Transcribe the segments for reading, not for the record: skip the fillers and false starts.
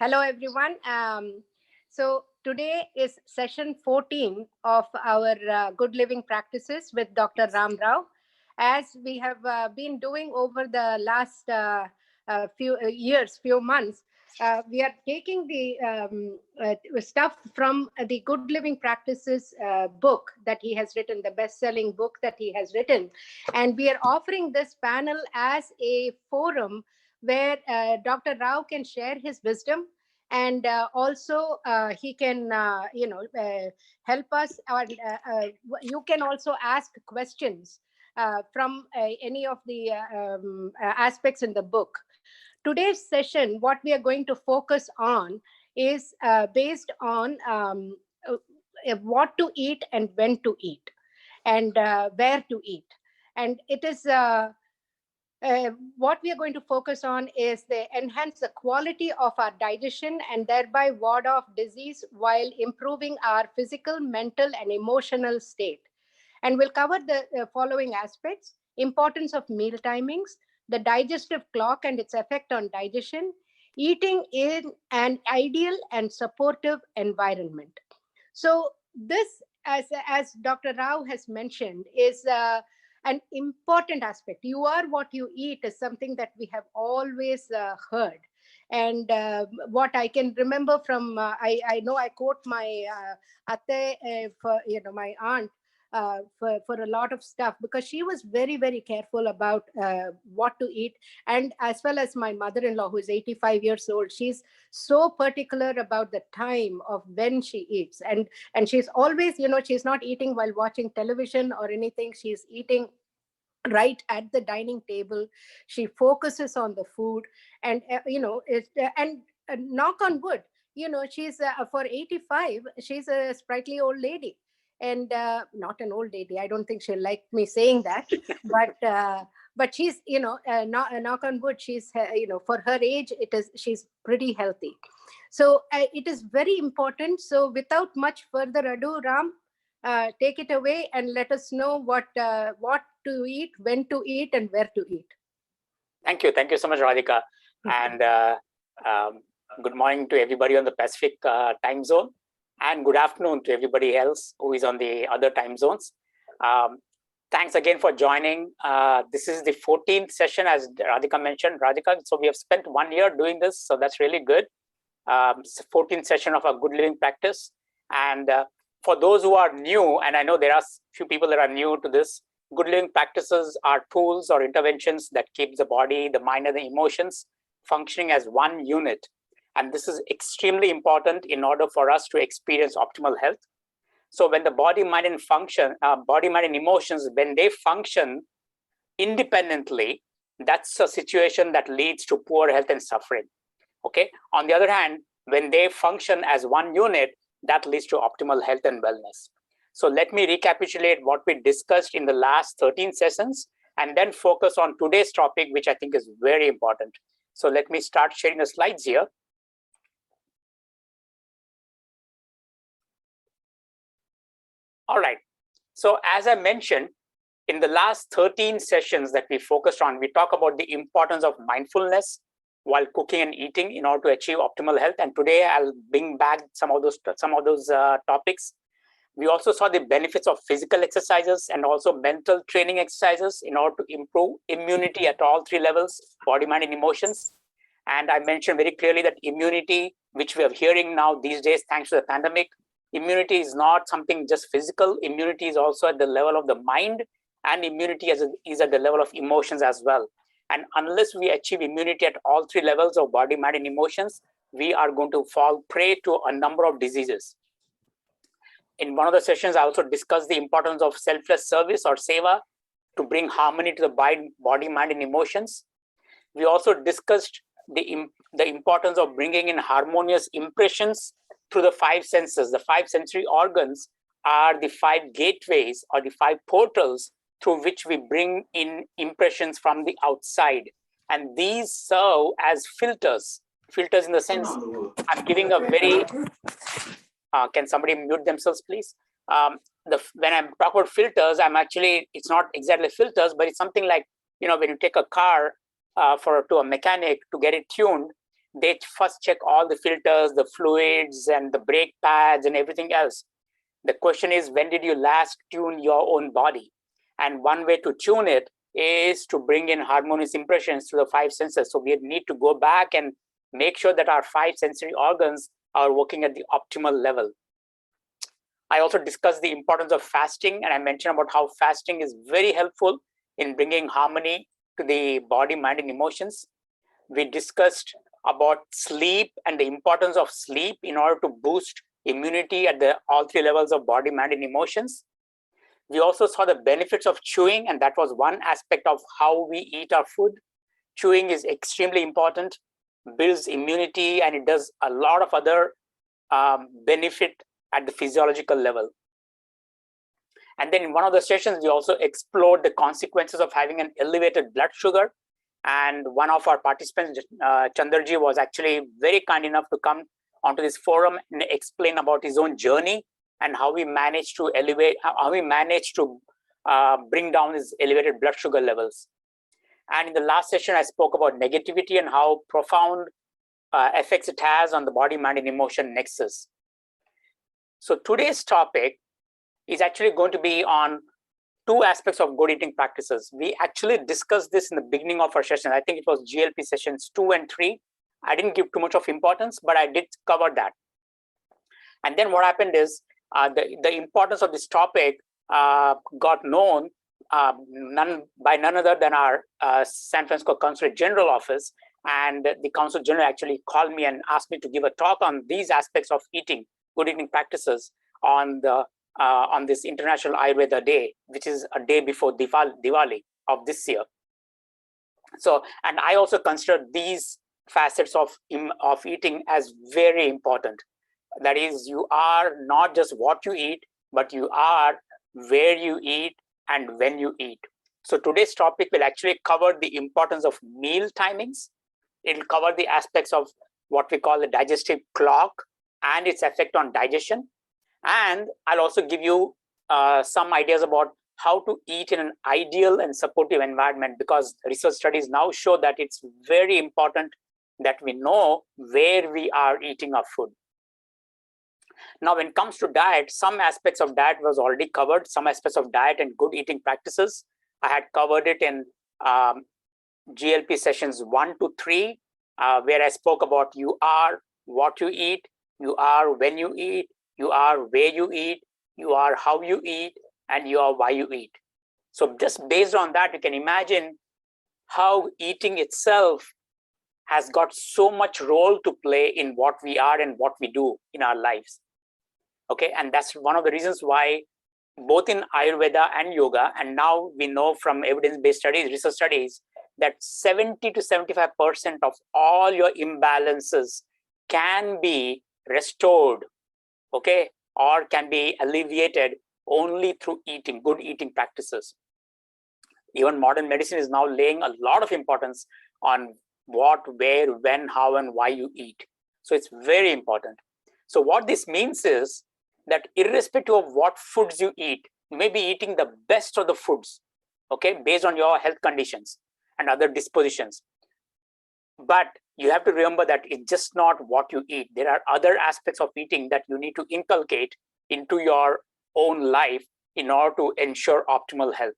Hello, everyone. So today is session 14 of our Good Living Practices with Dr. Ram Rao. As we have been doing over the last few years, few months, we are taking the stuff from the Good Living Practices book that he has written, the best-selling book that he has written. And we are offering this panel as a forum where Dr. Rao can share his wisdom, and also he can help us, or you can also ask questions from any of the aspects in the book. Today's session, what we are going to focus on is based on what to eat and when to eat, and where to eat. And it is what we are going to focus on is the enhance the quality of our digestion and thereby ward off disease while improving our physical, mental, and emotional state. And we'll cover the following aspects: importance of meal timings, the digestive clock and its effect on digestion, eating in an ideal and supportive environment. So this, as Dr. Rao has mentioned, is an important aspect. You are what you eat is something that we have always heard. And what I can remember from, I know I quote my ate, for, my aunt, for a lot of stuff, because she was very, very careful about what to eat. And as well as my mother-in-law, who is 85 years old, she's so particular about the time of when she eats. And she's always, she's not eating while watching television or anything. She's eating right at the dining table. She focuses on the food, and and knock on wood, she's for 85, she's a sprightly old lady, and not an old lady. I don't think she'll like me saying that, but she's, knock on wood, she's for her age, she's pretty healthy. So it is very important. So without much further ado, Ram, take it away and let us know what to eat, when to eat, and where to eat. Thank you so much, Radhika, and good morning to everybody on the Pacific time zone, and good afternoon to everybody else who is on the other time zones. Thanks again for joining. This is the 14th session, as Radhika mentioned. Radhika, so we have spent 1 year doing this, so that's really good. 14th session of our good living practice. And for those who are new, and I know there are few people that are new to this, good living practices are tools or interventions that keep the body, the mind, and the emotions functioning as one unit. And this is extremely important in order for us to experience optimal health. So when the body, mind, and emotions, when they function independently, that's a situation that leads to poor health and suffering. Okay. On the other hand, when they function as one unit, that leads to optimal health and wellness. So let me recapitulate what we discussed in the last 13 sessions and then focus on today's topic, which I think is very important. So let me start sharing the slides here. All right. So as I mentioned, in the last 13 sessions that we focused on, we talk about the importance of mindfulness while cooking and eating in order to achieve optimal health. And today I'll bring back some of those topics. We also saw the benefits of physical exercises and also mental training exercises in order to improve immunity at all three levels: body, mind, and emotions. And I mentioned very clearly that immunity, which we are hearing now these days, thanks to the pandemic, immunity is not something just physical. Immunity is also at the level of the mind, and immunity is at the level of emotions as well. And unless we achieve immunity at all three levels of body, mind, and emotions, we are going to fall prey to a number of diseases. In one of the sessions, I also discussed the importance of selfless service or seva to bring harmony to the body, mind, and emotions. We also discussed the importance of bringing in harmonious impressions through the five senses. The five sensory organs are the five gateways or the five portals through which we bring in impressions from the outside. And these serve as filters. Filters in the sense, I'm giving a very... can somebody mute themselves, please? When I'm talking about filters, it's not exactly filters, but it's something like, when you take a car to a mechanic to get it tuned, they first check all the filters, the fluids, and the brake pads and everything else. The question is, when did you last tune your own body? And one way to tune it is to bring in harmonious impressions to the five senses. So we need to go back and make sure that our five sensory organs are working at the optimal level. I also discussed the importance of fasting, and I mentioned about how fasting is very helpful in bringing harmony to the body, mind, and emotions. We discussed about sleep and the importance of sleep in order to boost immunity at all three levels of body, mind, and emotions. We also saw the benefits of chewing, and that was one aspect of how we eat our food. Chewing is extremely important, builds immunity, and it does a lot of other benefit at the physiological level. And then in one of the sessions, we also explored the consequences of having an elevated blood sugar. And one of our participants, Chandraji, was actually very kind enough to come onto this forum and explain about his own journey and how we managed to bring down his elevated blood sugar levels. And in the last session, I spoke about negativity and how profound effects it has on the body, mind, and emotion nexus. So today's topic is actually going to be on two aspects of good eating practices. We actually discussed this in the beginning of our session. I think it was GLP sessions 2 and 3. I didn't give too much of importance, but I did cover that. And then what happened is the importance of this topic got known by none other than our San Francisco Consulate General Office. And the Consul General actually called me and asked me to give a talk on these aspects of eating, good eating practices on this International Ayurveda Day, which is a day before Diwali of this year. So, and I also consider these facets of eating as very important. That is, you are not just what you eat, but you are where you eat and when you eat. So today's topic will actually cover the importance of meal timings. It'll cover the aspects of what we call the digestive clock and its effect on digestion. And I'll also give you some ideas about how to eat in an ideal and supportive environment, because research studies now show that it's very important that we know where we are eating our food. Now, when it comes to diet, some aspects of diet was already covered. Some aspects of diet and good eating practices, I had covered it in GLP sessions 1 to 3, where I spoke about you are what you eat, you are when you eat, you are where you eat, you are how you eat, and you are why you eat. So just based on that, you can imagine how eating itself has got so much role to play in what we are and what we do in our lives. Okay, and that's one of the reasons why both in Ayurveda and yoga, and now we know from evidence-based studies, research studies, that 70 to 75% of all your imbalances can be restored, okay, or can be alleviated only through eating, good eating practices. Even modern medicine is now laying a lot of importance on what, where, when, how, and why you eat. So it's very important. So what this means is that irrespective of what foods you eat, you may be eating the best of the foods, okay, based on your health conditions and other dispositions. But you have to remember that it's just not what you eat. There are other aspects of eating that you need to inculcate into your own life in order to ensure optimal health.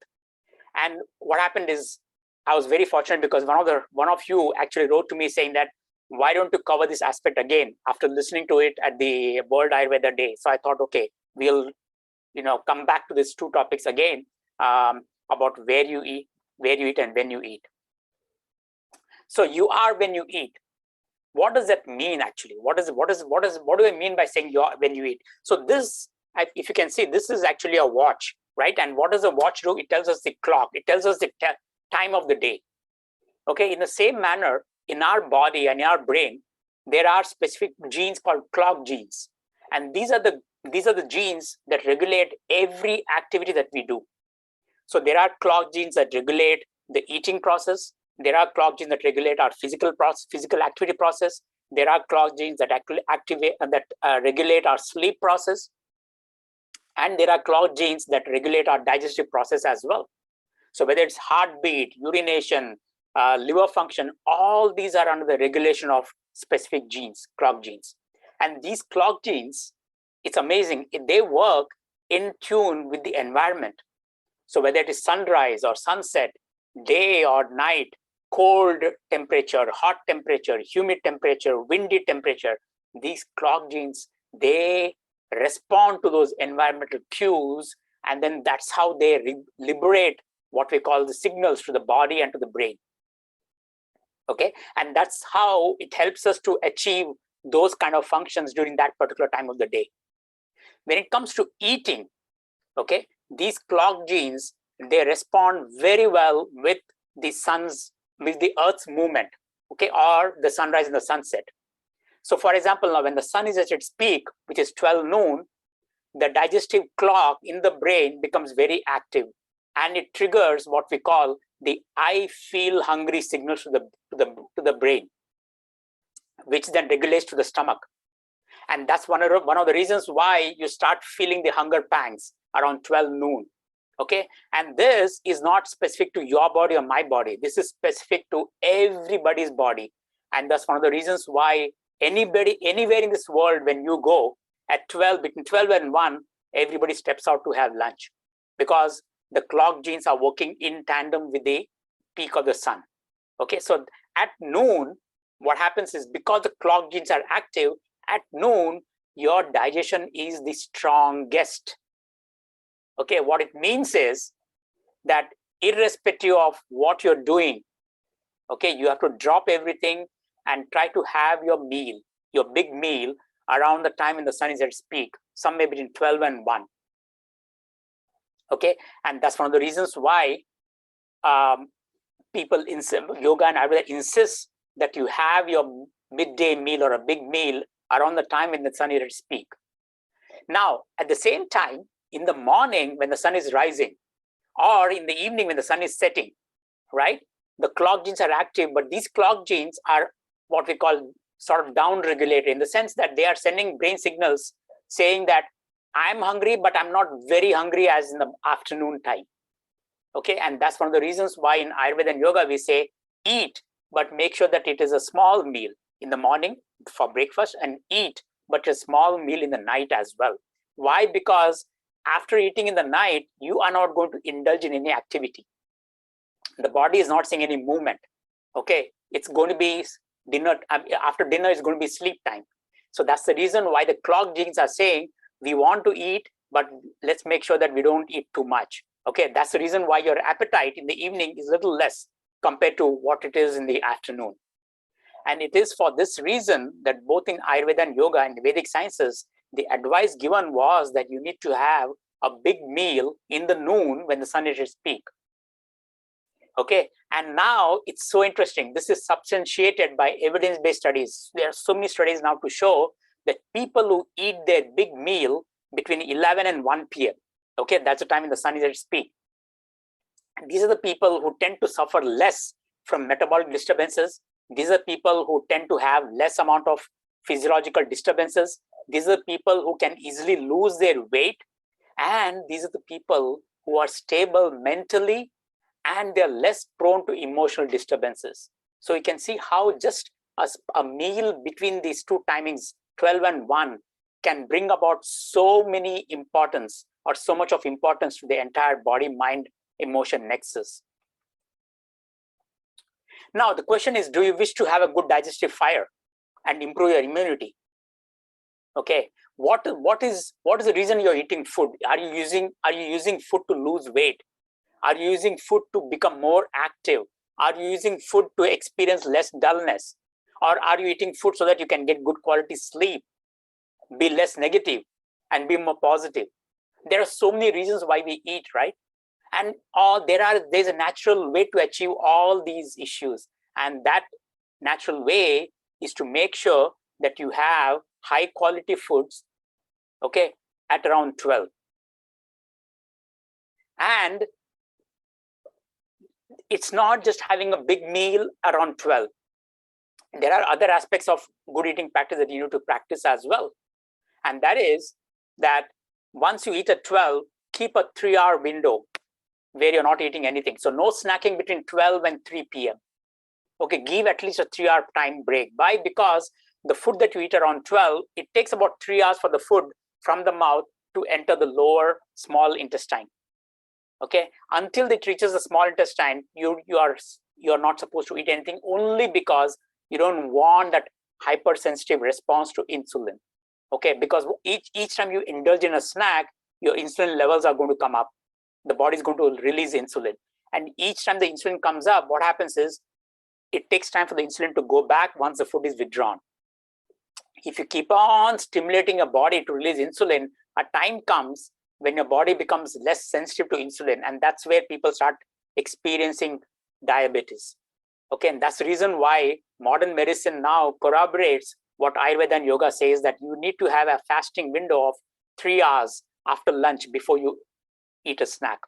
And what happened is, I was very fortunate because one of you actually wrote to me saying that, why don't you cover this aspect again after listening to it at the World Ayurveda Day? So I thought, okay, we'll come back to these two topics again, about where you eat, and when you eat. So you are when you eat. What does that mean actually? What do I mean by saying you are when you eat? So this, if you can see, this is actually a watch, right? And what does a watch do? It tells us the clock. It tells us the time of the day. Okay, in the same manner, in our body and in our brain, there are specific genes called clock genes. And these are the genes that regulate every activity that we do. So there are clock genes that regulate the eating process. There are clock genes that regulate our physical activity process. There are clock genes that regulate our sleep process. And there are clock genes that regulate our digestive process as well. So whether it's heartbeat, urination, liver function, all these are under the regulation of specific genes, clock genes. And these clock genes, it's amazing, they work in tune with the environment. So whether it is sunrise or sunset, day or night, cold temperature, hot temperature, humid temperature, windy temperature, these clock genes, they respond to those environmental cues, and then that's how they liberate what we call the signals to the body and to the brain. Okay, and that's how it helps us to achieve those kind of functions during that particular time of the day. When it comes to eating, okay, these clock genes, they respond very well with the earth's movement, okay, or the sunrise and the sunset. So for example, now when the sun is at its peak, which is 12 noon, the digestive clock in the brain becomes very active, and it triggers what we call the I feel hungry signals to the brain, which then regulates to the stomach. And that's one of the reasons why you start feeling the hunger pangs around 12 noon. Okay, and this is not specific to your body or my body. This is specific to everybody's body. And that's one of the reasons why anybody, anywhere in this world, when you go at 12, between 12 and 1, everybody steps out to have lunch, because the clock genes are working in tandem with the peak of the sun. Okay, so at noon, what happens is, because the clock genes are active, at noon, your digestion is the strongest. Okay, what it means is that irrespective of what you're doing, okay, you have to drop everything and try to have your meal, your big meal, around the time when the sun is at its peak, somewhere between 12 and 1. Okay, and that's one of the reasons why people in yoga and ayurveda insist that you have your midday meal or a big meal around the time when the sun is at its peak. Now, at the same time, in the morning when the sun is rising, or in the evening when the sun is setting, right, the clock genes are active, but these clock genes are what we call sort of down regulated, in the sense that they are sending brain signals saying that I'm hungry, but I'm not very hungry as in the afternoon time. Okay, and that's one of the reasons why in Ayurveda and yoga we say eat, but make sure that it is a small meal in the morning for breakfast, and eat, but a small meal in the night as well. Why? Because after eating in the night, you are not going to indulge in any activity. The body is not seeing any movement. Okay, it's going to be dinner. After dinner is going to be sleep time. So that's the reason why the clock genes are saying we want to eat, but let's make sure that we don't eat too much. Okay, that's the reason why your appetite in the evening is a little less compared to what it is in the afternoon. And it is for this reason that both in Ayurveda and yoga and Vedic sciences, the advice given was that you need to have a big meal in the noon when the sun is at its peak. Okay, and now it's so interesting. This is substantiated by evidence-based studies. There are so many studies now to show that people who eat their big meal between 11 and 1 p.m., okay, that's the time when the sun is at its peak. And these are the people who tend to suffer less from metabolic disturbances. These are people who tend to have less amount of physiological disturbances. These are people who can easily lose their weight. And these are the people who are stable mentally, and they're less prone to emotional disturbances. So you can see how just a meal between these two timings, 12 and 1, can bring about so many importance, or so much of importance, to the entire body, mind, emotion nexus. Now, the question is, do you wish to have a good digestive fire and improve your immunity? Okay, what is the reason you're eating food? Are you using food to lose weight? Are you using food to become more active? Are you using food to experience less dullness? Or are you eating food so that you can get good quality sleep, be less negative, and be more positive? There are so many reasons why we eat, right? And there's a natural way to achieve all these issues. And that natural way is to make sure that you have high quality foods, okay, at around 12. And it's not just having a big meal around 12. There are other aspects of good eating practice that you need to practice as well. And that is that once you eat at 12, keep a 3-hour window where you're not eating anything. So no snacking between 12 and 3 p.m. Okay, give at least a 3-hour time break. Why? Because the food that you eat around 12, it takes about 3 hours for the food from the mouth to enter the lower small intestine. Okay, until it reaches the small intestine, you're not supposed to eat anything, only because you don't want that hypersensitive response to insulin. Okay, because each time you indulge in a snack, your insulin levels are going to come up. The body is going to release insulin, and each time the insulin comes up, what happens is it takes time for the insulin to go back once the food is withdrawn. If you keep on stimulating your body to release insulin, a time comes when your body becomes less sensitive to insulin, and that's where people start experiencing diabetes. Okay, and that's the reason why modern medicine now corroborates what Ayurveda and yoga says, that you need to have a fasting window of 3 hours after lunch before you eat a snack.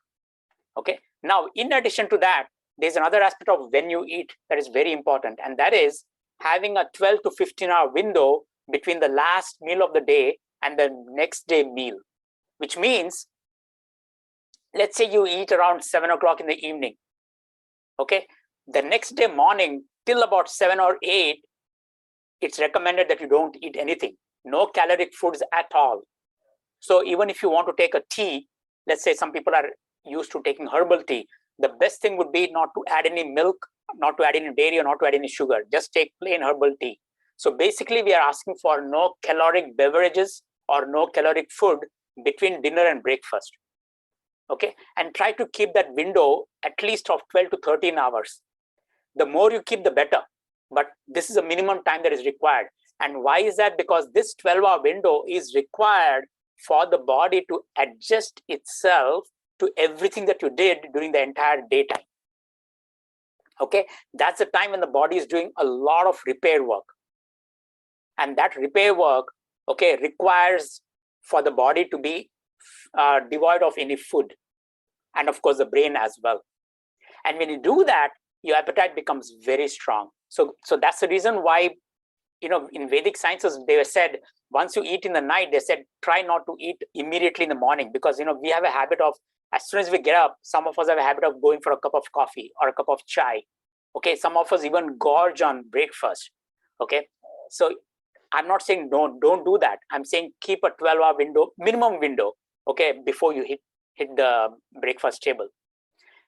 Okay, now in addition to that, there's another aspect of when you eat that is very important, and that is having a 12 to 15-hour window between the last meal of the day and the next day meal, which means, let's say you eat around 7 o'clock in the evening. Okay, the next day morning till about 7 or 8, it's recommended that you don't eat anything, no caloric foods at all. So even if you want to take a tea, let's say some people are used to taking herbal tea, the best thing would be not to add any milk, not to add any dairy, or not to add any sugar. Just take plain herbal tea. So basically, we are asking for no caloric beverages or no caloric food between dinner and breakfast. Okay, and try to keep that window at least of 12 to 13 hours. The more you keep, the better. But this is a minimum time that is required. And why is that? Because this 12-hour window is required for the body to adjust itself to everything that you did during the entire daytime. Okay, that's the time when the body is doing a lot of repair work. And that repair work, okay, requires for the body to be devoid of any food, and of course the brain as well. And when you do that, your appetite becomes very strong. So that's the reason why, in Vedic sciences, they said, once you eat in the night, they said, try not to eat immediately in the morning, because, we have a habit of, as soon as we get up, some of us have a habit of going for a cup of coffee or a cup of chai. Okay, some of us even gorge on breakfast. Okay, so I'm not saying don't do that. I'm saying keep a 12-hour window, minimum window, okay, before you hit the breakfast table.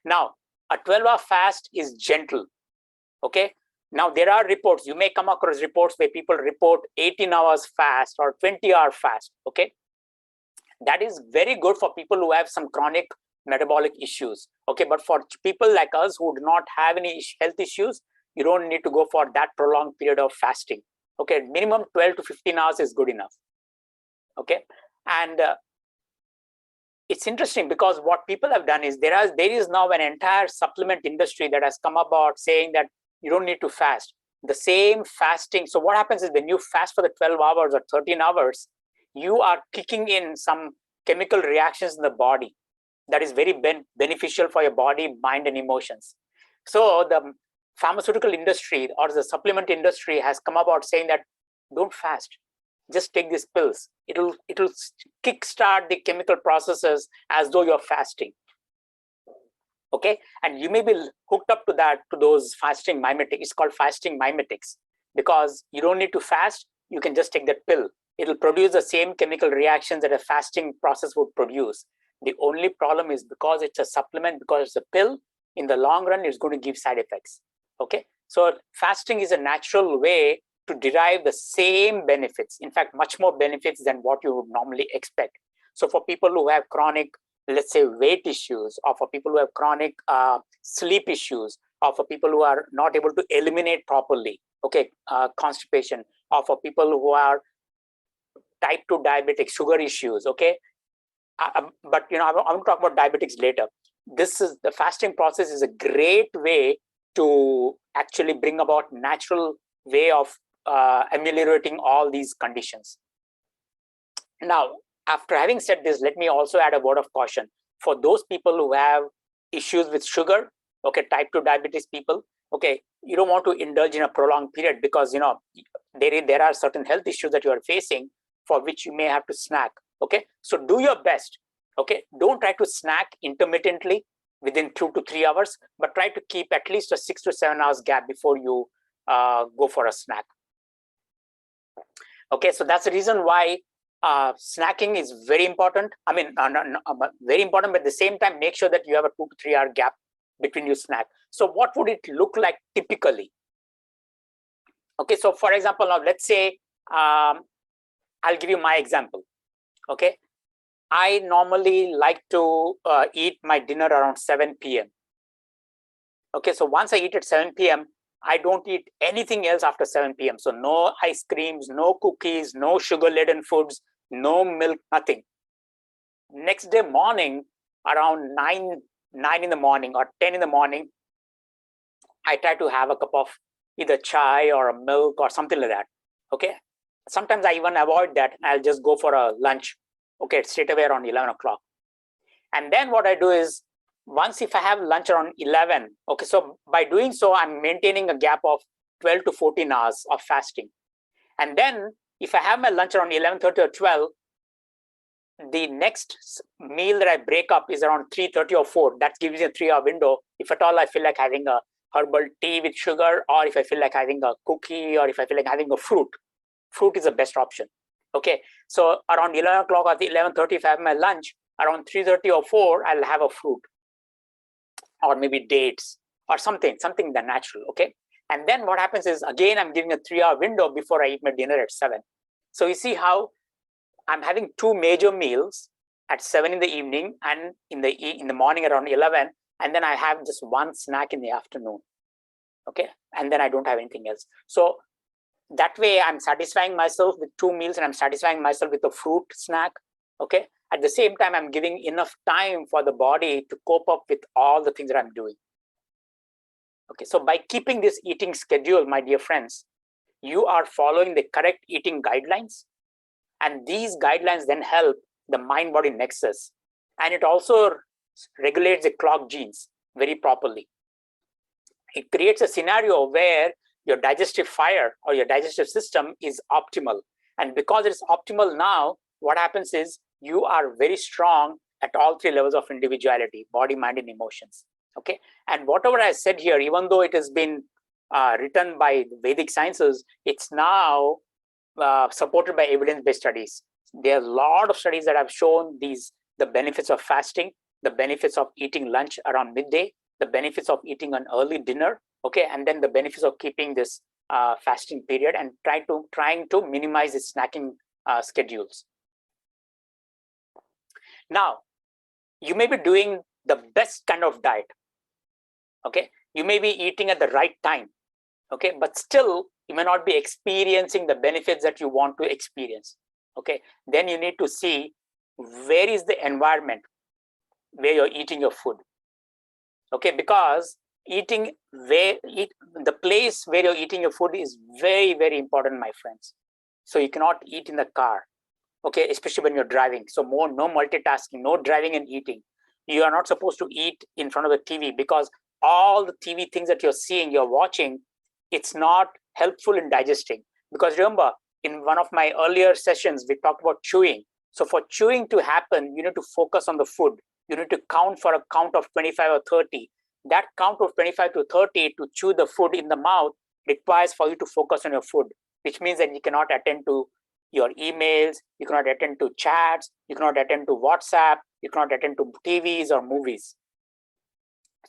Now, a 12-hour fast is gentle. Okay, now there are reports, you may come across reports where people report 18 hours fast or 20-hour fast. Okay, that is very good for people who have some chronic metabolic issues. Okay, but for people like us who do not have any health issues, you don't need to go for that prolonged period of fasting. Okay, minimum 12 to 15 hours is good enough. Okay, and it's interesting because what people have done is there is now an entire supplement industry that has come about saying that you don't need to fast. The same fasting. So what happens is when you fast for the 12 hours or 13 hours, you are kicking in some chemical reactions in the body that is very beneficial for your body, mind, and emotions. So the pharmaceutical industry or the supplement industry has come about saying that don't fast, just take these pills. It'll kickstart the chemical processes as though you're fasting. Okay, and you may be hooked up to those fasting mimetics. It's called fasting mimetics because you don't need to fast. You can just take that pill. It'll produce the same chemical reactions that a fasting process would produce. The only problem is because it's a supplement, because it's a pill, in the long run, it's going to give side effects. Okay, so fasting is a natural way to derive the same benefits. In fact, much more benefits than what you would normally expect. So for people who have chronic, let's say, weight issues, or for people who have chronic sleep issues, or for people who are not able to eliminate properly, okay, constipation, or for people who are type 2 diabetic, sugar issues, okay. But I want to talk about diabetics later. The fasting process is a great way to actually bring about natural way of ameliorating all these conditions. Now, after having said this, let me also add a word of caution for those people who have issues with sugar, okay, type 2 diabetes people, okay, you don't want to indulge in a prolonged period because there are certain health issues that you are facing for which you may have to snack. Okay, so do your best. Okay, don't try to snack intermittently. within 2 to 3 hours, but try to keep at least a 6 to 7 hours gap before you go for a snack. Okay, so that's the reason why snacking is very important. I mean, very important, but at the same time, make sure that you have a 2 to 3 hour gap between your snack. So what would it look like typically? Okay, so for example, now let's say, I'll give you my example. Okay, I normally like to eat my dinner around 7 p.m. Okay, so once I eat at 7 p.m., I don't eat anything else after 7 p.m. So no ice creams, no cookies, no sugar-laden foods, no milk, nothing. Next day morning, around 9 in the morning or 10 in the morning, I try to have a cup of either chai or a milk or something like that. Okay, sometimes I even avoid that. I'll just go for a lunch, okay, straight away around 11 o'clock. And then what I do is, once if I have lunch around 11, okay, so by doing so, I'm maintaining a gap of 12 to 14 hours of fasting. And then if I have my lunch around 11:30 or 12, the next meal that I break up is around 3:30 or 4. That gives me a 3-hour window. If at all I feel like having a herbal tea with sugar, or if I feel like having a cookie, or if I feel like having a fruit is the best option. Okay, so around 11 o'clock or 11:30, if I have my lunch, around 3:30 or 4, I'll have a fruit, or maybe dates, or something that natural. Okay, and then what happens is, again, I'm giving a 3-hour window before I eat my dinner at 7. So you see how I'm having 2 major meals at 7 in the evening and in the morning around 11, and then I have just 1 snack in the afternoon. Okay, and then I don't have anything else. So that way I'm satisfying myself with 2 meals, and I'm satisfying myself with a fruit snack. Okay, at the same time, I'm giving enough time for the body to cope up with all the things that I'm doing. Okay, so by keeping this eating schedule, my dear friends, you are following the correct eating guidelines, and these guidelines then help the mind-body nexus, and it also regulates the clock genes very properly. It creates a scenario where your digestive fire or your digestive system is optimal, and because it's optimal now, what happens is you are very strong at all 3 levels of individuality: body, mind, and emotions. Okay, and whatever I said here, even though it has been written by Vedic sciences, it's now supported by evidence-based studies. There are a lot of studies that have shown the benefits of fasting, the benefits of eating lunch around midday, the benefits of eating an early dinner, okay, and then the benefits of keeping this fasting period and trying to minimize the snacking schedules. Now, you may be doing the best kind of diet, okay? You may be eating at the right time, okay? But still, you may not be experiencing the benefits that you want to experience, okay? Then you need to see where is the environment where you're eating your food, okay? Because the place where you're eating your food is very, very important, my friends. So you cannot eat in the car, okay, especially when you're driving. So no multitasking, no driving and eating. You are not supposed to eat in front of the TV, because all the TV things that you're seeing, you're watching, it's not helpful in digesting. Because remember, in one of my earlier sessions, we talked about chewing. So for chewing to happen, you need to focus on the food. You need to count for a count of 25 or 30. That count of 25 to 30 to chew the food in the mouth requires for you to focus on your food, which means that you cannot attend to your emails, you cannot attend to chats, you cannot attend to WhatsApp, you cannot attend to TVs or movies.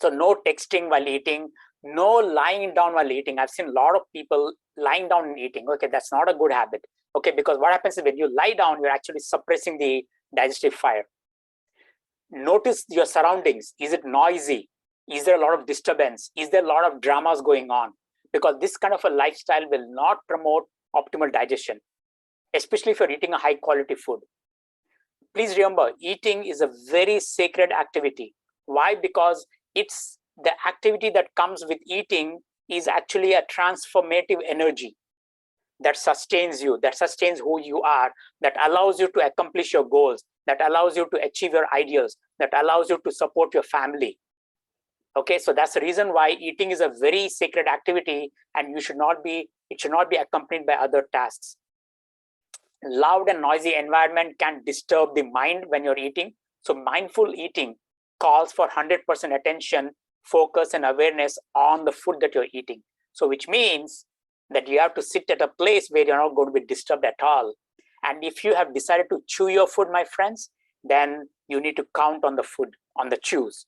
So no texting while eating, no lying down while eating. I've seen a lot of people lying down and eating. Okay, that's not a good habit. Okay, because what happens is when you lie down, you're actually suppressing the digestive fire. Notice your surroundings. Is it noisy? Is there a lot of disturbance? Is there a lot of dramas going on? Because this kind of a lifestyle will not promote optimal digestion, especially if you're eating a high quality food. Please remember, eating is a very sacred activity. Why? Because it's the activity that comes with eating is actually a transformative energy that sustains you, that sustains who you are, that allows you to accomplish your goals, that allows you to achieve your ideals, that allows you to support your family. Okay, so that's the reason why eating is a very sacred activity, and it should not be accompanied by other tasks. Loud and noisy environment can disturb the mind when you're eating. So mindful eating calls for 100% attention, focus, and awareness on the food that you're eating. So which means that you have to sit at a place where you're not going to be disturbed at all. And if you have decided to chew your food, my friends, then you need to count on the food, on the chews.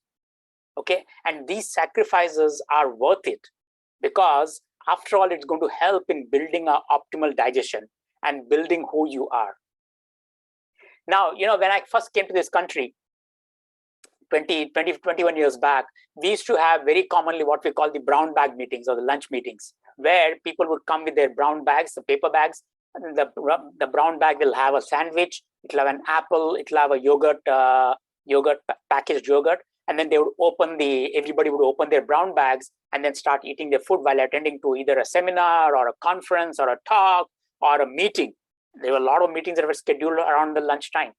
Okay, and these sacrifices are worth it, because after all, it's going to help in building an optimal digestion and building who you are. Now, when I first came to this country 21 years back, we used to have very commonly what we call the brown bag meetings or the lunch meetings, where people would come with their brown bags, the paper bags. And the brown bag will have a sandwich, it'll have an apple, it'll have a packaged yogurt, and then everybody would open their brown bags and then start eating their food while attending to either a seminar or a conference or a talk or a meeting. There were a lot of meetings that were scheduled around the lunchtime.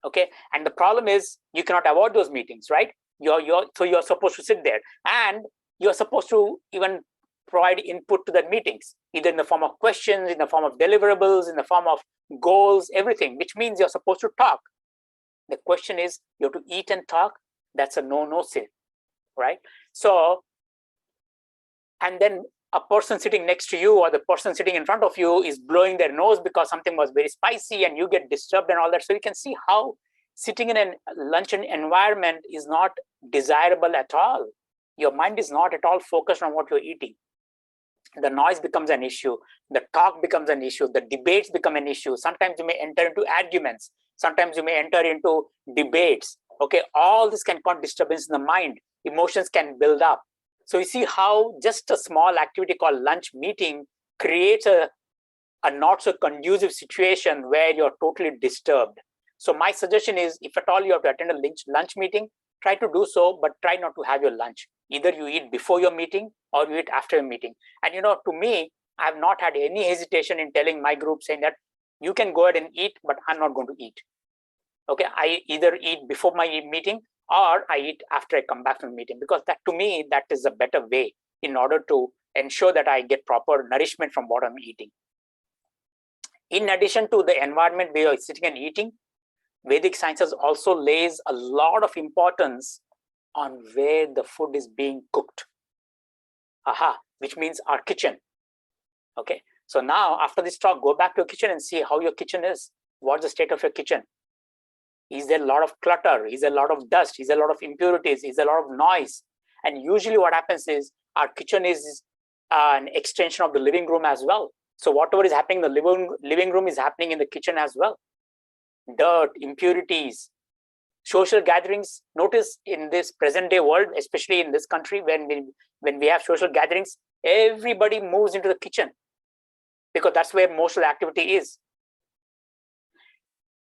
Okay, and the problem is you cannot avoid those meetings, right? So you're supposed to sit there, and you're supposed to even provide input to the meetings, either in the form of questions, in the form of deliverables, in the form of goals, everything, which means you're supposed to talk. The question is, you have to eat and talk. That's a no sin, right? So, and then a person sitting next to you or the person sitting in front of you is blowing their nose because something was very spicy and you get disturbed and all that. So you can see how sitting in a luncheon environment is not desirable at all. Your mind is not at all focused on what you're eating. The noise becomes an issue. The talk becomes an issue. The debates become an issue. Sometimes you may enter into arguments. Sometimes you may enter into debates. Okay, all this can cause disturbance in the mind. Emotions can build up. So you see how just a small activity called lunch meeting creates a not so conducive situation where you're totally disturbed. So my suggestion is, if at all you have to attend a lunch meeting, try to do so, but try not to have your lunch. Either you eat before your meeting or you eat after your meeting. And to me, I have not had any hesitation in telling my group, saying that you can go ahead and eat, but I'm not going to eat. Okay, I either eat before my meeting or I eat after I come back from the meeting, because that, to me, that is a better way in order to ensure that I get proper nourishment from what I'm eating. In addition to the environment where you're sitting and eating, Vedic sciences also lays a lot of importance on where the food is being cooked. Which means our kitchen. Okay, so now after this talk, go back to your kitchen and see how your kitchen is. What's the state of your kitchen? Is there a lot of clutter? Is there a lot of dust? Is there a lot of impurities? Is there a lot of noise? And usually what happens is our kitchen is an extension of the living room as well. So whatever is happening in the living room is happening in the kitchen as well. Dirt, impurities, social gatherings. Notice in this present day world, especially in this country, when we have social gatherings, everybody moves into the kitchen because that's where most of the activity is.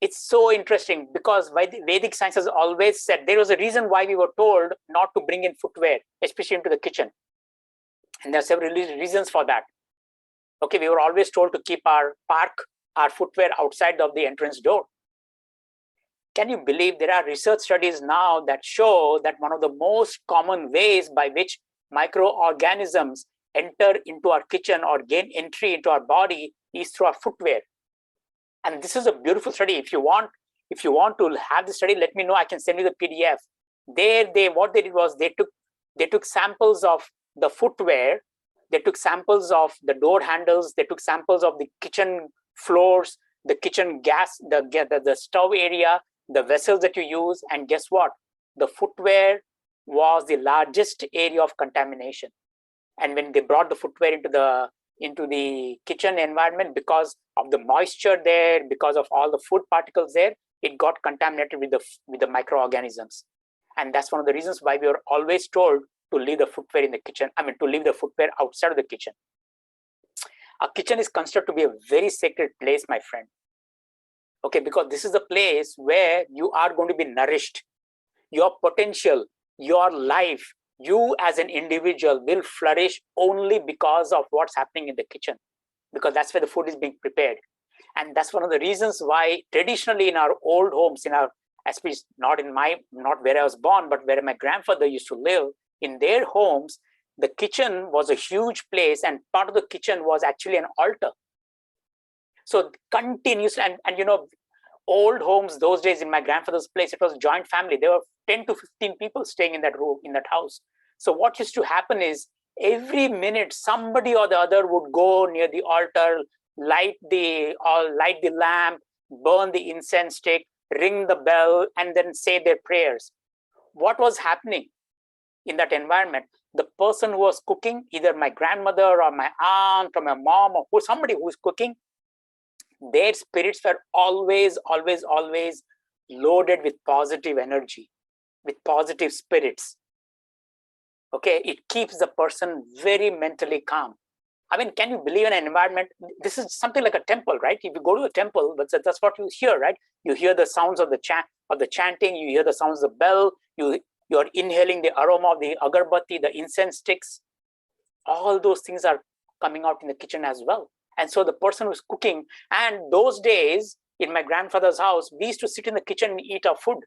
It's so interesting because Vedic sciences always said there was a reason why we were told not to bring in footwear, especially into the kitchen. And there are several reasons for that. Okay, we were always told to park our footwear outside of the entrance door. Can you believe there are research studies now that show that one of the most common ways by which microorganisms enter into our kitchen or gain entry into our body is through our footwear? And this is a beautiful study. If you want to have the study, let me know. I can send you the PDF. What they did was they took samples of the footwear, they took samples of the door handles, they took samples of the kitchen floors, the kitchen gas, the stove area, the vessels that you use, and guess what? The footwear was the largest area of contamination. And when they brought the footwear into the kitchen environment, because of the moisture there, because of all the food particles there, it got contaminated with the microorganisms. And that's one of the reasons why we were always told to leave the footwear in the kitchen. To leave the footwear outside of the kitchen. A kitchen is considered to be a very sacred place, my friend. Okay, because this is the place where you are going to be nourished. Your potential, your life, you as an individual will flourish only because of what's happening in the kitchen, because that's where the food is being prepared. And that's one of the reasons why traditionally in our old homes, especially not where I was born, but where my grandfather used to live, in their homes, the kitchen was a huge place, and part of the kitchen was actually an altar. So continuously, and old homes those days in my grandfather's place, it was a joint family. There were 10 to 15 people staying in that room, in that house. So what used to happen is every minute somebody or the other would go near the altar, light the lamp, burn the incense stick, ring the bell, and then say their prayers. What was happening in that environment? The person who was cooking, either my grandmother or my aunt or my mom or somebody who is cooking, their spirits were always loaded with positive energy, with positive spirits. Okay, it keeps the person very mentally calm. I mean, can you believe in an environment? This is something like a temple, right? If you go to a temple, that's what you hear, right? You hear the sounds of the chanting, you hear the sounds of the bell, you're inhaling the aroma of the agarbatti, the incense sticks. All those things are coming out in the kitchen as well. And so the person who's cooking, and those days in my grandfather's house, we used to sit in the kitchen and eat our food.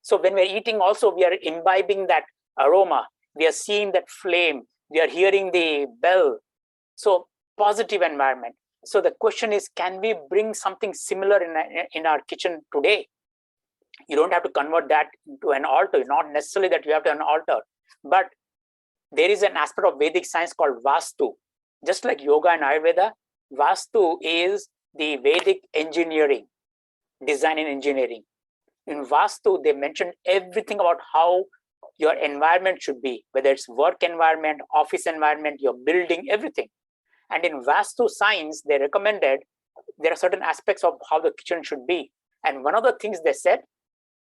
So when we're eating also, we are imbibing that aroma. We are seeing that flame. We are hearing the bell. So positive environment. So the question is, can we bring something similar in our kitchen today? You don't have to convert that to an altar. Not necessarily that you have to an altar, but there is an aspect of Vedic science called Vastu. Just like yoga and Ayurveda, Vastu is the Vedic engineering, design and engineering. In Vastu, they mentioned everything about how your environment should be, whether it's work environment, office environment, your building, everything. And in Vastu science, they recommended there are certain aspects of how the kitchen should be. And one of the things they said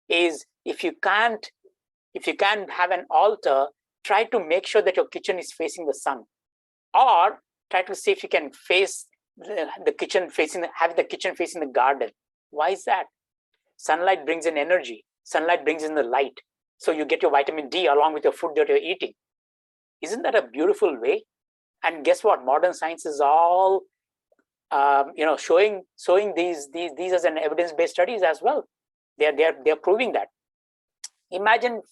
is, if you can't have an altar, try to make sure that your kitchen is facing the sun, or try to see if you can face the kitchen facing, have the kitchen facing the garden. Why is that? Sunlight brings in energy. Sunlight brings in the light. So you get your vitamin D along with your food that you're eating. Isn't that a beautiful way? And guess what? Modern science is all showing these as an evidence-based studies as well. They're proving that. Imagine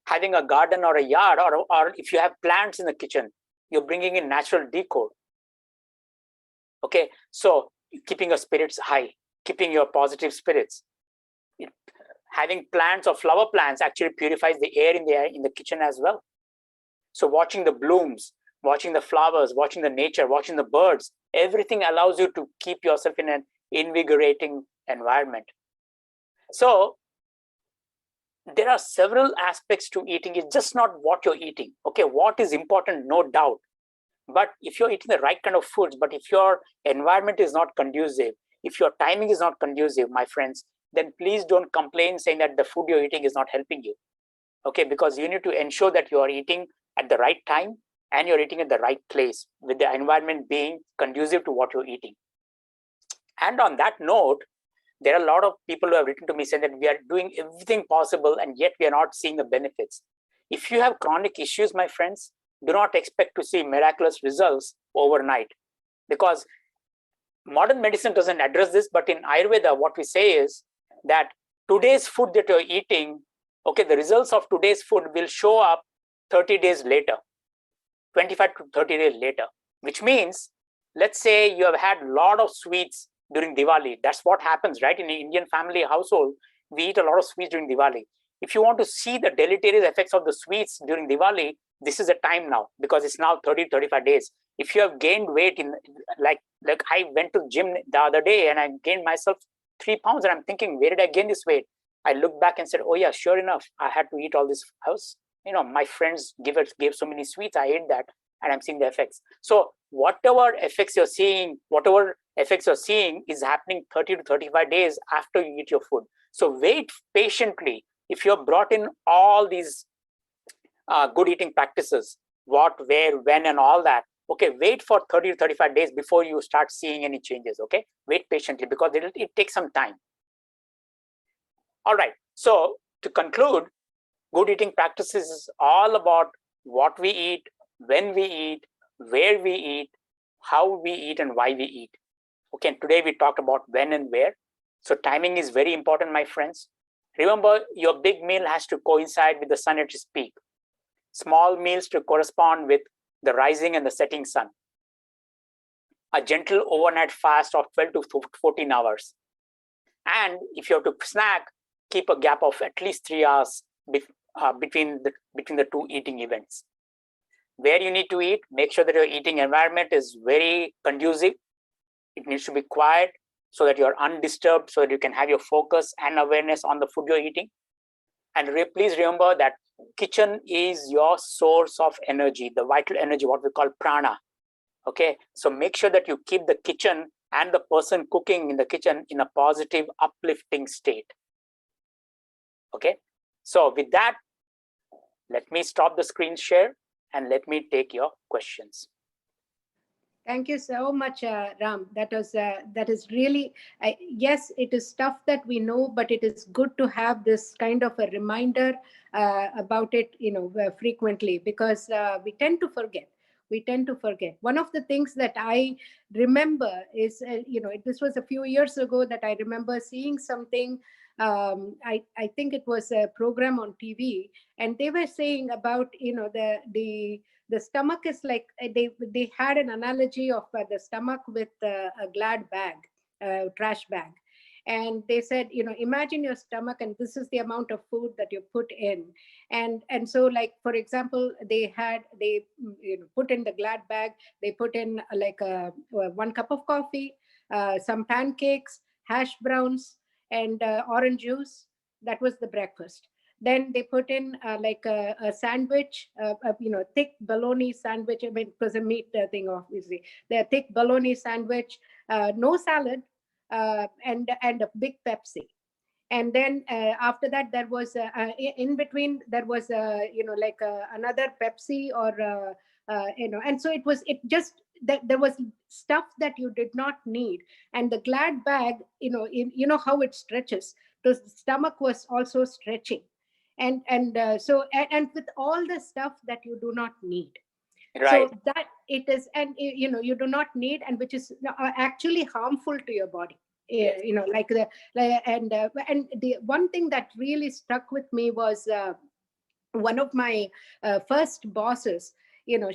having a garden or a yard, or if you have plants in the kitchen, you're bringing in natural decor. Okay, so keeping your spirits high, keeping your positive spirits. Having plants or flower plants actually purifies the air in the kitchen as well. So watching the blooms, watching the flowers, watching the nature, watching the birds, everything allows you to keep yourself in an invigorating environment. So there are several aspects to eating. It's just not what you're eating. Okay, what is important, no doubt. But if you're eating the right kind of foods, but if your environment is not conducive, if your timing is not conducive, my friends, then please don't complain saying that the food you're eating is not helping you. Okay, because you need to ensure that you are eating at the right time and you're eating at the right place, with the environment being conducive to what you're eating. And on that note, there are a lot of people who have written to me saying that we are doing everything possible and yet we are not seeing the benefits. If you have chronic issues, my friends, do not expect to see miraculous results overnight, because modern medicine doesn't address this. But in Ayurveda, what we say is that today's food that you're eating, okay, the results of today's food will show up 30 days later, 25 to 30 days later, which means, let's say you have had a lot of sweets during Diwali. That's what happens, right? In an Indian family household, we eat a lot of sweets during Diwali. If you want to see the deleterious effects of the sweets during Diwali, this is the time now, because it's now 30 to 35 days. If you have gained weight like I went to gym the other day and I gained myself 3 pounds, and I'm thinking, where did I gain this weight? I looked back and said, oh yeah, sure enough, I had to eat all this house. My friends gave so many sweets, I ate that, and I'm seeing the effects. So whatever effects you're seeing is happening 30 to 35 days after you eat your food. So wait patiently. If you're brought in all these good eating practices, what, where, when, and all that, okay, wait for 30 to 35 days before you start seeing any changes. Okay, wait patiently, because it takes some time. All right, so to conclude, good eating practices is all about what we eat, when we eat, where we eat, how we eat, and why we eat. Okay, and today we talked about when and where. So timing is very important, my friends. Remember, your big meal has to coincide with the sun at its peak. Small meals to correspond with the rising and the setting sun. A gentle overnight fast of 12 to 14 hours. And if you have to snack, keep a gap of at least 3 hours between the two eating events. Where you need to eat, make sure that your eating environment is very conducive. It needs to be quiet so that you're undisturbed, so that you can have your focus and awareness on the food you're eating. And please remember that kitchen is your source of energy, the vital energy, what we call prana. Okay, so make sure that you keep the kitchen and the person cooking in the kitchen in a positive, uplifting state. Okay, so with that, let me stop the screen share and let me take your questions. Thank you so much, Ram. That is really, yes, it is stuff that we know, but it is good to have this kind of a reminder about it, frequently, because we tend to forget. One of the things that I remember is, this was a few years ago that I remember seeing something. I think it was a program on TV, and they were saying about, the stomach is like, they had an analogy of the stomach with a glad bag, trash bag. And they said, imagine your stomach, and this is the amount of food that you put in. And so, like, for example, they put in the glad bag, they put in like 1 cup of coffee, some pancakes, hash browns, and orange juice. That was the breakfast. Then they put in like a sandwich, thick bologna sandwich. I mean, it was a meat thing, obviously. The thick bologna sandwich, no salad, and a big Pepsi. And then after that, there was in between, there was like another Pepsi, or and so it just that there was stuff that you did not need. And the glad bag, how it stretches, the stomach was also stretching. And with all the stuff that you do not need. Right. So that it is, and you do not need, and which is actually harmful to your body. Yes. And the one thing that really stuck with me was one of my first bosses.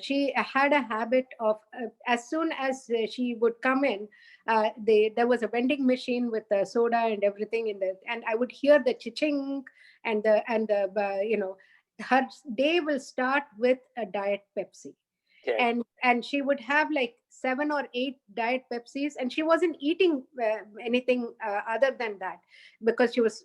She had a habit of, as soon as she would come in, there was a vending machine with soda and everything and I would hear the chiching, and her day will start with a diet Pepsi. Okay. And she would have like 7 or 8 diet Pepsis, and she wasn't eating anything other than that, because she was.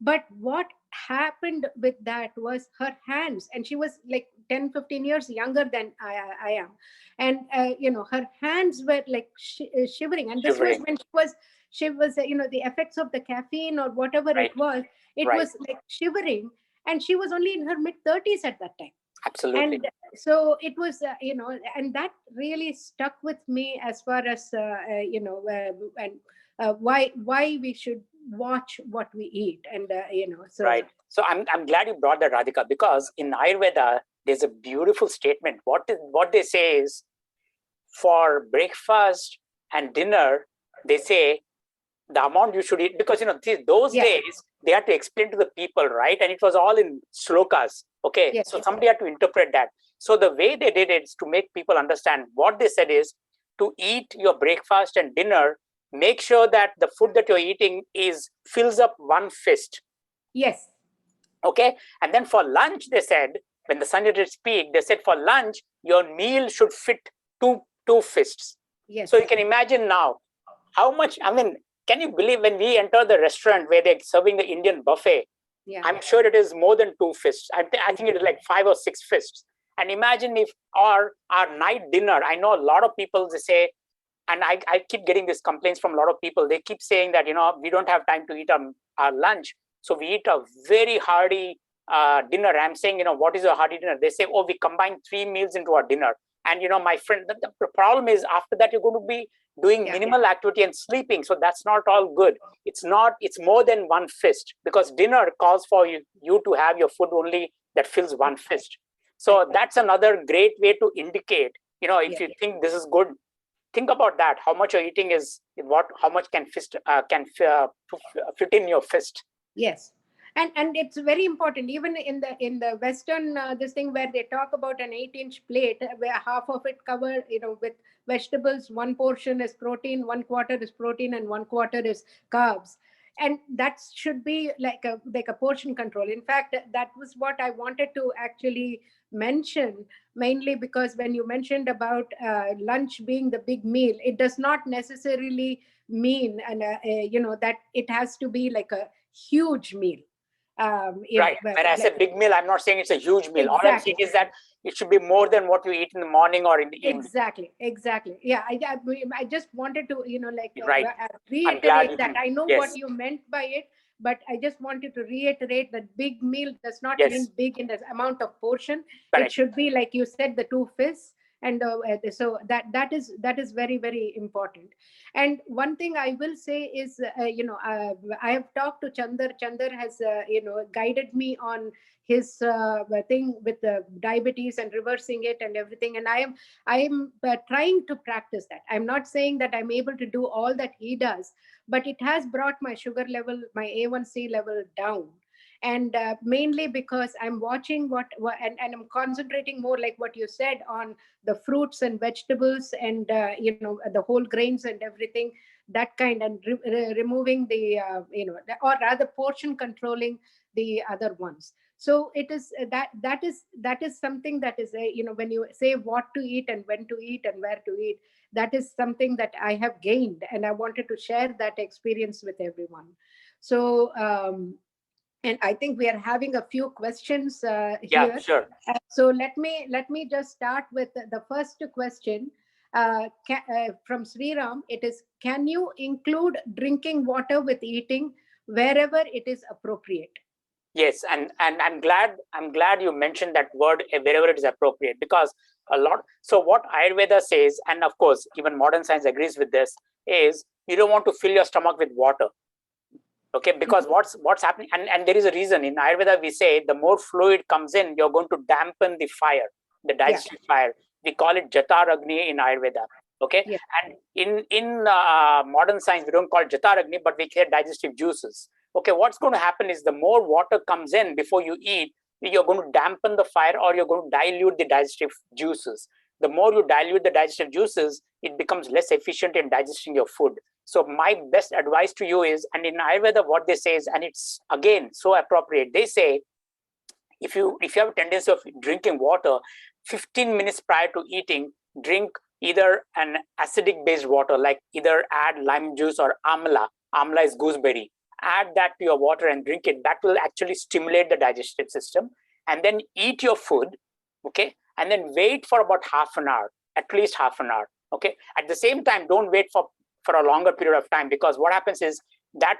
But what happened with that was her hands, and she was like 10-15 years younger than I am, and her hands were like shivering. And this was when she was the effects of the caffeine or whatever Right. it was. It Right. was like shivering, and she was only in her mid-30s at that time. Absolutely. And so it was, and that really stuck with me as far as, and why we should watch what we eat. And, so. Right. So I'm glad you brought that, Radhika, because in Ayurveda, there's a beautiful statement. What they say is, for breakfast and dinner, they say the amount you should eat, because those Yes. days they had to explain to the people, right? And it was all in slokas. Okay. Yes. So somebody had to interpret that. So the way they did it is to make people understand. What they said is, to eat your breakfast and dinner, make sure that the food that you're eating fills up 1 fist. Yes. Okay. And then for lunch, they said, when the sun did speak, they said for lunch, your meal should fit two fists. Yes. So you can imagine now how much, can you believe when we enter the restaurant where they're serving the Indian buffet? Yeah. I'm sure it is more than 2 fists. I think it is like 5 or 6 fists. And imagine if our night dinner, I know a lot of people, they say, and I keep getting these complaints from a lot of people. They keep saying that, we don't have time to eat our lunch. So we eat a very hearty dinner. I'm saying, what is a hearty dinner? They say, oh, we combine 3 meals into our dinner. And, my friend, the problem is after that, you're going to be doing minimal activity and sleeping. So that's not all good. It's more than 1 fist, because dinner calls for you to have your food only that fills 1 fist. So that's another great way to indicate, if you think this is good, think about that. How much you're eating is how much can fit in your fist. Yes. And it's very important, even in the Western this thing where they talk about an 8-inch plate where half of it covered, with vegetables, 1 portion is protein, 1/4 is protein, and 1/4 is carbs. and that should be like a portion control. In fact, that was what I wanted to actually mention, mainly because when you mentioned about lunch being the big meal, it does not necessarily mean, and that it has to be like a huge meal. Right. When I say big meal, I'm not saying it's a huge meal. All I'm saying Exactly. is that it should be more than what you eat in the morning or in the evening. Exactly. Yeah, I just wanted to, Right. I'm glad reiterate that. I know yes. what you meant by it, but I just wanted to reiterate that big meal does not Yes. mean big in the amount of portion. Correct. It should be, like you said, the two fists. And so that is very, very important. And one thing I will say is, I have talked to Chandar. Chandar has, guided me on his thing with the diabetes and reversing it and everything. And I am trying to practice that. I'm not saying that I'm able to do all that he does, but it has brought my sugar level, my A1C level down. And mainly because I'm watching and I'm concentrating more, like what you said, on the fruits and vegetables, and the whole grains and everything, that kind, and removing the or rather portion controlling the other ones. So it is that is something that is when you say what to eat and when to eat and where to eat, that is something that I have gained, and I wanted to share that experience with everyone. So and I think we are having a few questions here. Yeah, sure. So let me just start with the first question from Sriram. It is, can you include drinking water with eating wherever it is appropriate? Yes, and I'm glad you mentioned that word wherever it is appropriate, because a lot. So what Ayurveda says, and of course even modern science agrees with this, is you don't want to fill your stomach with water. Okay, because what's happening, and there is a reason. In Ayurveda we say the more fluid comes in, you're going to dampen the fire, the digestive fire. We call it Jataragni in Ayurveda. Okay, and in modern science we don't call it Jataragni, but we call digestive juices. Okay, what's going to happen is the more water comes in before you eat, you're going to dampen the fire, or you're going to dilute the digestive juices. The more you dilute the digestive juices, it becomes less efficient in digesting your food. So my best advice to you is, and in Ayurveda what they say is, and it's again so appropriate, they say if you have a tendency of drinking water, 15 minutes prior to eating, drink either an acidic based water, like either add lime juice or amla. Amla is gooseberry. Add that to your water and drink it. That will actually stimulate the digestive system. And then eat your food, okay? And then wait for about half an hour, at least half an hour, okay? At the same time, don't wait for a longer period of time, because what happens is that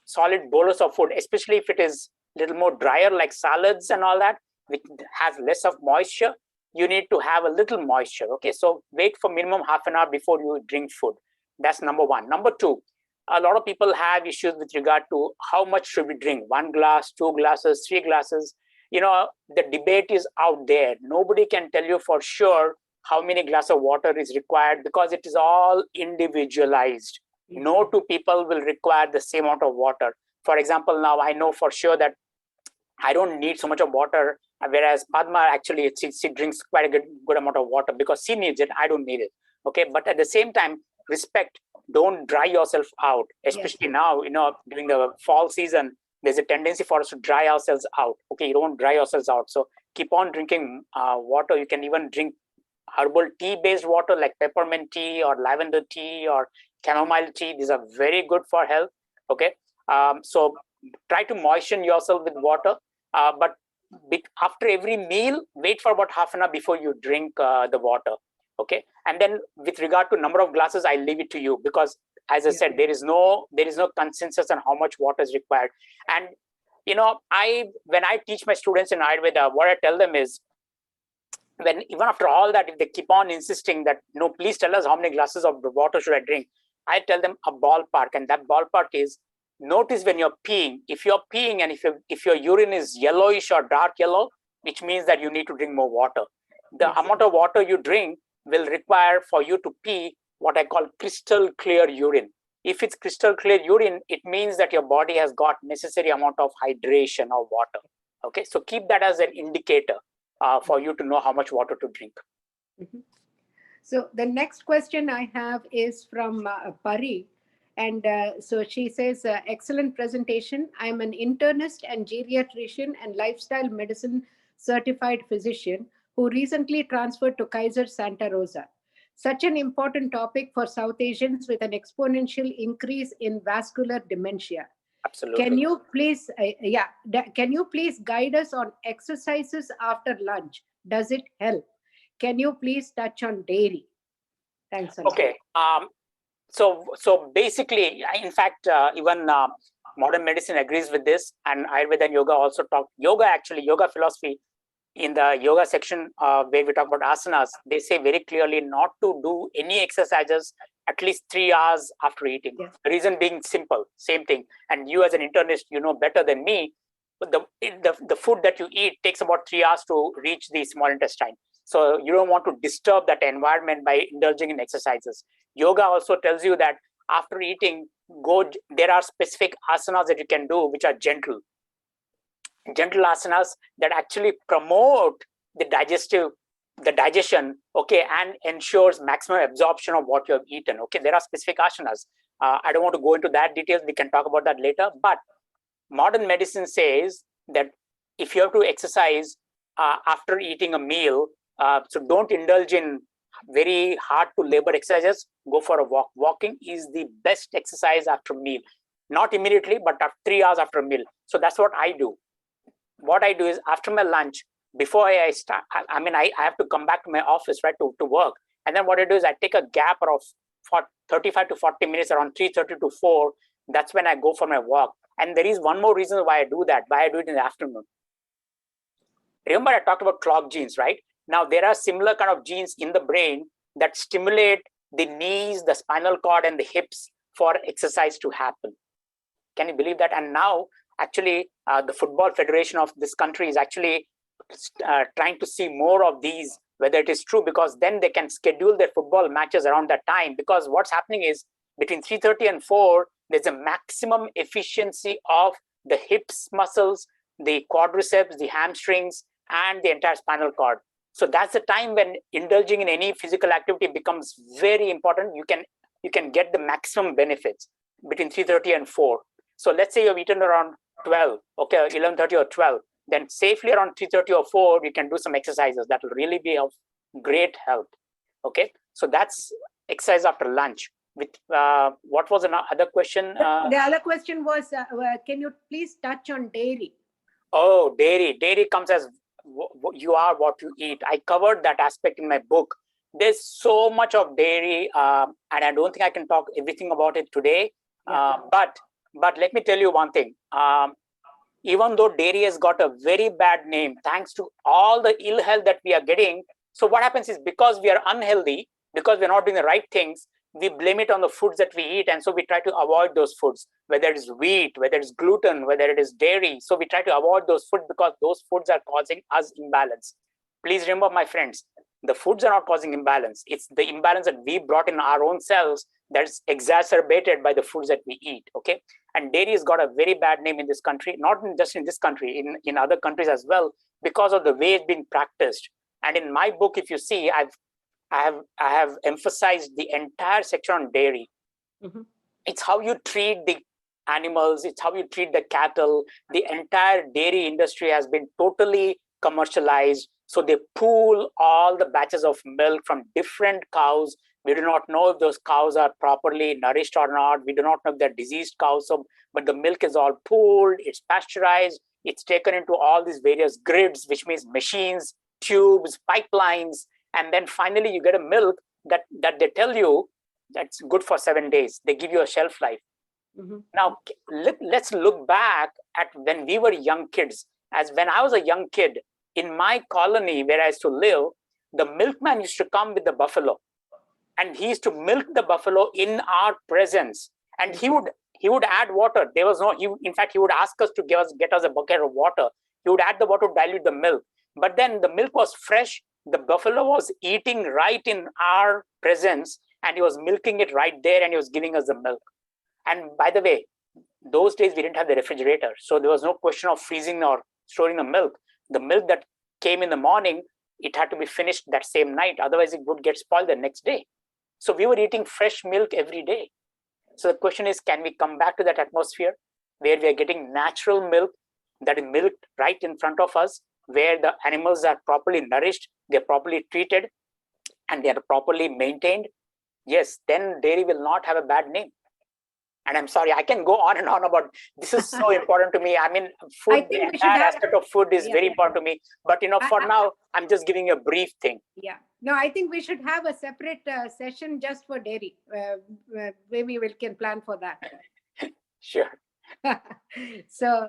solid bolus of food, especially if it is a little more drier, like salads and all that, which has less of moisture, you need to have a little moisture, okay? So wait for minimum half an hour before you drink food. That's number one. Number two, a lot of people have issues with regard to how much should we drink, 1 glass, 2 glasses, 3 glasses. The debate is out there. Nobody can tell you for sure how many glasses of water is required, because it is all individualized. No two people will require the same amount of water. For example, now I know for sure that I don't need so much of water, whereas Padma actually she drinks quite a good amount of water because she needs it. I don't need it. Okay, but at the same time, respect. Don't dry yourself out, especially now. During the fall season, there's a tendency for us to dry ourselves out. Okay, you don't dry yourselves out. So keep on drinking water. You can even drink herbal tea-based water like peppermint tea or lavender tea or chamomile tea. These are very good for health. Okay, so try to moisten yourself with water, but after every meal, wait for about half an hour before you drink the water. Okay, and then with regard to number of glasses, I leave it to you, because as I said, there is no consensus on how much water is required. And when I teach my students in Ayurveda, what I tell them is, when even after all that, if they keep on insisting that no, please tell us how many glasses of water should I drink, I tell them a ballpark, and that ballpark is, notice when you're peeing. If you're peeing and if your urine is yellowish or dark yellow, which means that you need to drink more water. The amount of water you drink will require for you to pee what I call crystal clear urine. If it's crystal clear urine, it means that your body has got necessary amount of hydration or water. Okay, so keep that as an indicator for you to know how much water to drink. So the next question I have is from Pari. And so she says, excellent presentation. I'm an internist and geriatrician and lifestyle medicine certified physician who recently transferred to Kaiser Santa Rosa. Such an important topic for South Asians with an exponential increase in vascular dementia. Can Absolutely. you please, can you please guide us on exercises after lunch? Does it help? Can you please touch on dairy? Thanks a lot. Okay. So basically, in fact, even modern medicine agrees with this, and Ayurveda and yoga also talk. Yoga philosophy, in the yoga section where we talk about asanas, they say very clearly not to do any exercises at least 3 hours after eating. Yes. The reason being simple, same thing. And you as an internist, you know better than me, but the food that you eat takes about 3 hours to reach the small intestine. So you don't want to disturb that environment by indulging in exercises. Yoga also tells you that after eating, there are specific asanas that you can do which are gentle asanas that actually promote the digestion, okay, and ensures maximum absorption of what you have eaten. Okay, there are specific asanas. I don't want to go into that details. We can talk about that later. But modern medicine says that if you have to exercise after eating a meal, so don't indulge in very hard to labor exercises. Go for a walk. Walking is the best exercise after a meal. Not immediately, but 3 hours after a meal. So that's what I do. What I do is after my lunch, before I start, I have to come back to my office, right, to work. And then what I do is I take a gap of 35 to 40 minutes, around 3:30 to 4. That's when I go for my walk. And there is one more reason why I do that, why I do it in the afternoon. Remember, I talked about clock genes, right? Now, there are similar kind of genes in the brain that stimulate the knees, the spinal cord, and the hips for exercise to happen. Can you believe that? And now, actually, the Football Federation of this country is actually trying to see more of these, whether it is true, because then they can schedule their football matches around that time. Because what's happening is between 3:30 and 4, there's a maximum efficiency of the hips muscles, the quadriceps, the hamstrings, and the entire spinal cord. So that's the time when indulging in any physical activity becomes very important. You can get the maximum benefits between 3:30 and 4. So let's say you've eaten around 12, okay, 11:30 or 12. Then safely around 3:30 or 4, you can do some exercises. That will really be of great help. Okay, so that's exercise after lunch. With what was another question? The other question was, can you please touch on dairy? Oh, dairy. Dairy comes as you are what you eat. I covered that aspect in my book. There's so much of dairy, and I don't think I can talk everything about it today. Yeah. But let me tell you one thing. Even though dairy has got a very bad name, thanks to all the ill health that we are getting, so what happens is because we are unhealthy, because we're not doing the right things, we blame it on the foods that we eat. And so we try to avoid those foods, whether it's wheat, whether it's gluten, whether it is dairy. So we try to avoid those foods because those foods are causing us imbalance. Please remember, my friends, the foods are not causing imbalance. It's the imbalance that we brought in our own selves that's exacerbated by the foods that we eat, okay? And dairy has got a very bad name in this country, not just in this country, in other countries as well, because of the way it's being practiced. And in my book, if you see, I have emphasized the entire section on dairy. Mm-hmm. It's how you treat the animals, it's how you treat the cattle. The entire dairy industry has been totally commercialized. So they pool all the batches of milk from different cows. We do not know if those cows are properly nourished or not. We do not know if they're diseased cows. But the milk is all pooled, it's pasteurized, it's taken into all these various grids, which means machines, tubes, pipelines. And then finally you get a milk that they tell you that's good for 7 days. They give you a shelf life. Mm-hmm. Now, let's look back at when we were young kids. As when I was a young kid, in my colony where I used to live, the milkman used to come with the buffalo. And he used to milk the buffalo in our presence. And he would add water. There was in fact, he would ask us to get us a bucket of water. He would add the water to dilute the milk. But then the milk was fresh. The buffalo was eating right in our presence, and he was milking it right there, and he was giving us the milk. And by the way, those days we didn't have the refrigerator. So there was no question of freezing or storing the milk. The milk that came in the morning, it had to be finished that same night. Otherwise, it would get spoiled the next day. So we were eating fresh milk every day. So the question is, can we come back to that atmosphere where we are getting natural milk that is milked right in front of us, where the animals are properly nourished, they're properly treated, and they are properly maintained? Yes, then dairy will not have a bad name. And I'm sorry, I can go on and on about this. Is so important to me. I mean, food, the entire aspect of food is very important to me. But for now, I'm just giving you a brief thing. Yeah. No, I think we should have a separate session just for dairy. Maybe we can plan for that. Sure. So